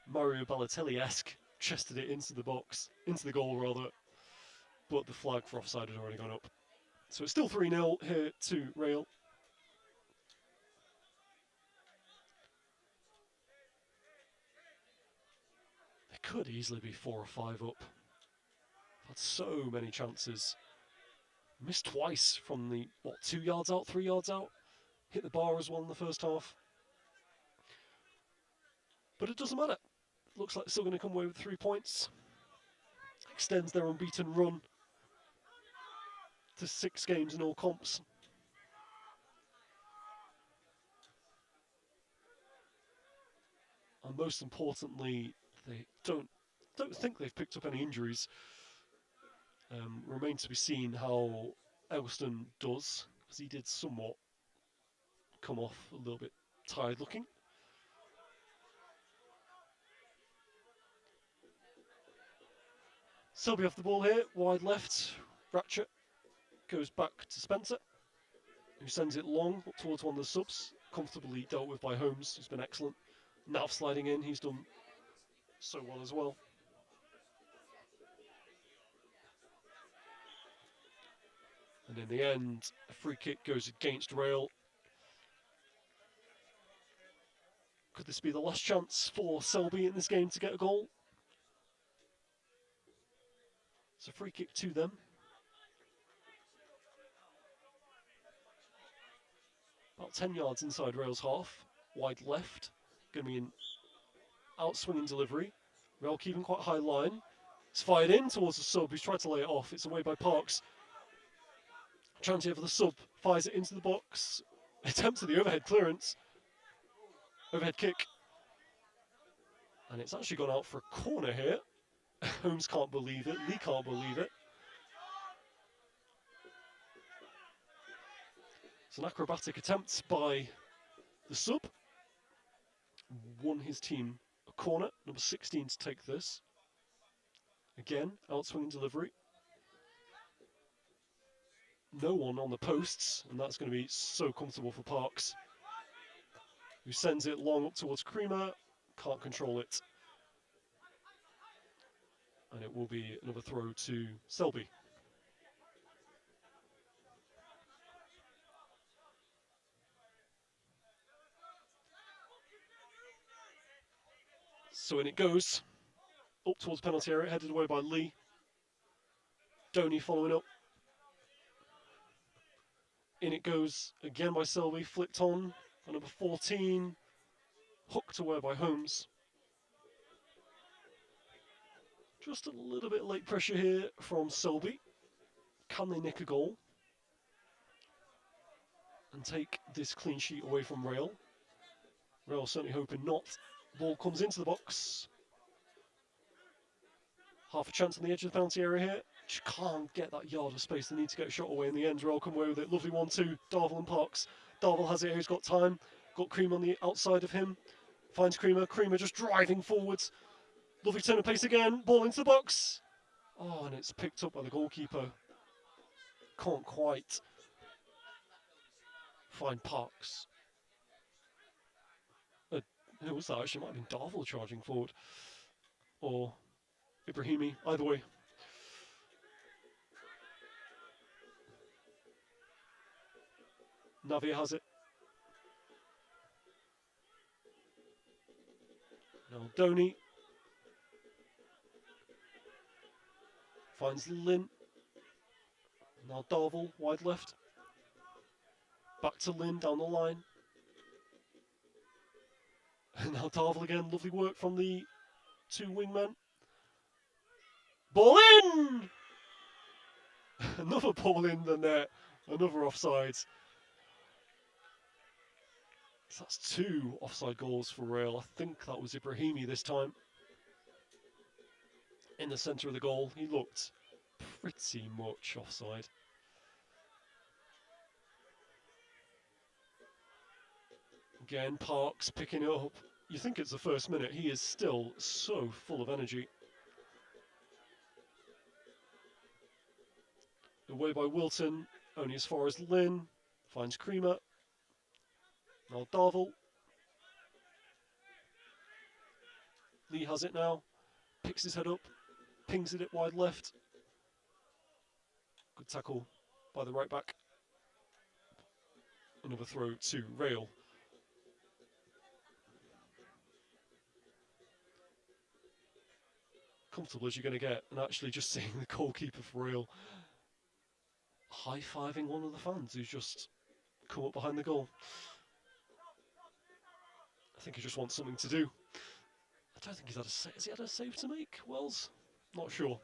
Mario Balotelli-esque chested it into the box, into the goal rather. But the flag for offside had already gone up. So it's still 3-0 here to Rail. They could easily be 4 or 5 up. Had so many chances. Missed twice from the, 2 yards out, 3 yards out? Hit the bar as well in the first half. But it doesn't matter. Looks like they're still going to come away with 3 points. Extends their unbeaten run to 6 games in all comps. And most importantly, they don't think they've picked up any injuries. Remains to be seen how Eggleston does, because he did somewhat come off a little bit tired looking. Selby off the ball here, wide left. Ratchet goes back to Spencer, who sends it long up towards one of the subs, comfortably dealt with by Holmes, who's been excellent. Nav sliding in, he's done so well as well. And in the end, a free kick goes against Rail. Could this be the last chance for Selby in this game to get a goal? It's a free kick to them. About 10 yards inside Rail's half. Wide left. Going to be an out-swinging delivery. Rail keeping quite a high line. It's fired in towards the sub, who's tried to lay it off. It's away by Parks. Chance here for the sub. Fires it into the box. Attempts at the overhead clearance. Overhead kick. And it's actually gone out for a corner here. Holmes can't believe it. Lee can't believe it. It's an acrobatic attempt by the sub. Won his team a corner. Number 16 to take this. Again, outswinging delivery. No one on the posts, and that's going to be so comfortable for Parks, who sends it long up towards Creamer. Can't control it. And it will be another throw to Selby. So in it goes, up towards penalty area, headed away by Lee. Donny following up. In it goes again by Selby, flicked on by number 14, hooked away by Holmes. Just a little bit late pressure here from Selby. Can they nick a goal and take this clean sheet away from Rail? Rail certainly hoping not. Ball comes into the box. Half a chance on the edge of the penalty area here. Just can't get that yard of space. They need to get a shot away in the end. Rail come away with it. Lovely 1-2. Darvel and Parks. Darvel has it here. He's got time. Got Creamer on the outside of him. Finds Creamer. Creamer just driving forwards. Lovely turn of pace again. Ball into the box. Oh, and it's picked up by the goalkeeper. Can't quite find Parks. Who was that? Actually, might have been Darvel charging forward. Or Ibrahimi. Either way. Navia has it. Now Donny finds Lynn. Now Darvel, wide left. Back to Lynn down the line. And now Darvel again. Lovely work from the two wingmen. Ball in! Another ball in the net. Another offside. So that's 2 offside goals for Rail. I think that was Ibrahimi this time. In the centre of the goal. He looked pretty much offside. Again, Parks picking it up. You think it's the first minute. He is still so full of energy. Away by Wilton. Only as far as Lynn. Finds Creamer. Now Darvel. Lee has it now. Picks his head up. Pings it wide left. Good tackle by the right back. Another throw to Rail. Comfortable as you're going to get, and actually just seeing the goalkeeper for Rail high-fiving one of the fans who's just come up behind the goal. I think he just wants something to do. I don't think he's had a save. Has he had a save to make, Wells? Not sure.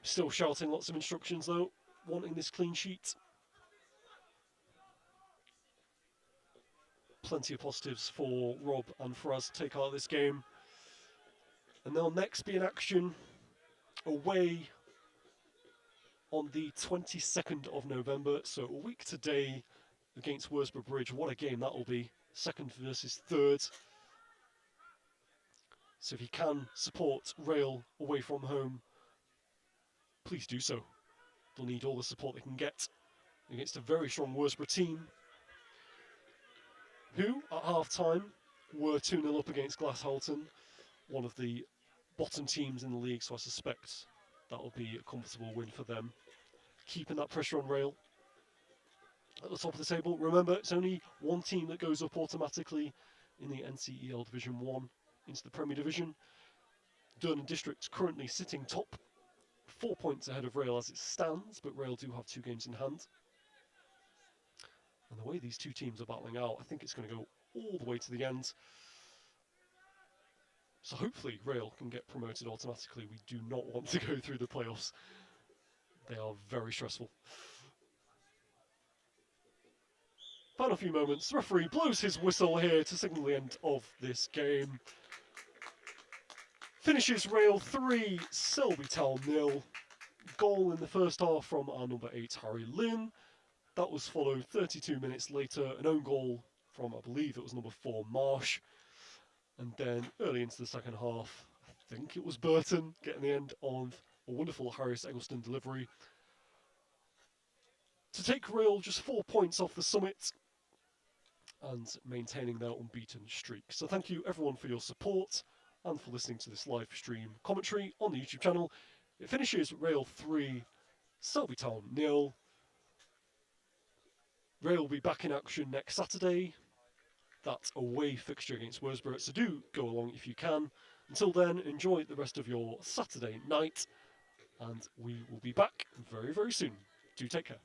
Still shouting lots of instructions though, wanting this clean sheet. Plenty of positives for Rob and Faraz to take out of this game. And they'll next be in action away on the 22nd of November, so a week today against Worsborough Bridge. What a game that will be. 2nd versus 3rd. So if you can support Rail away from home, please do so. They'll need all the support they can get against a very strong Worsborough team, who at half-time were 2-0 up against Glasshalton, one of the bottom teams in the league, so I suspect that'll be a comfortable win for them. Keeping that pressure on Rail. at the top of the table. Remember, it's only one team that goes up automatically in the NCEL Division 1 into the Premier Division. Durham District currently sitting top, 4 points ahead of Rail as it stands, but Rail do have 2 games in hand. And the way these two teams are battling out, I think it's going to go all the way to the end. So hopefully Rail can get promoted automatically. We do not want to go through the playoffs. They are very stressful. Final few moments, the referee blows his whistle here to signal the end of this game. Finishes Rail 3, Selby Town 0. Goal in the first half from our number 8, Harry Lynn. That was followed 32 minutes later, an own goal from, I believe it was number 4, Marsh. And then early into the second half, I think it was Burton getting the end of a wonderful Harris Eggleston delivery to take Rail just 4 points off the summit and maintaining their unbeaten streak. So thank you everyone for your support and for listening to this live stream commentary on the YouTube channel. It finishes Rail 3, Selby Town 0. Rail will be back in action next Saturday. That away fixture against Worsborough, so do go along if you can. Until then, enjoy the rest of your Saturday night, and we will be back very, very soon. Do take care.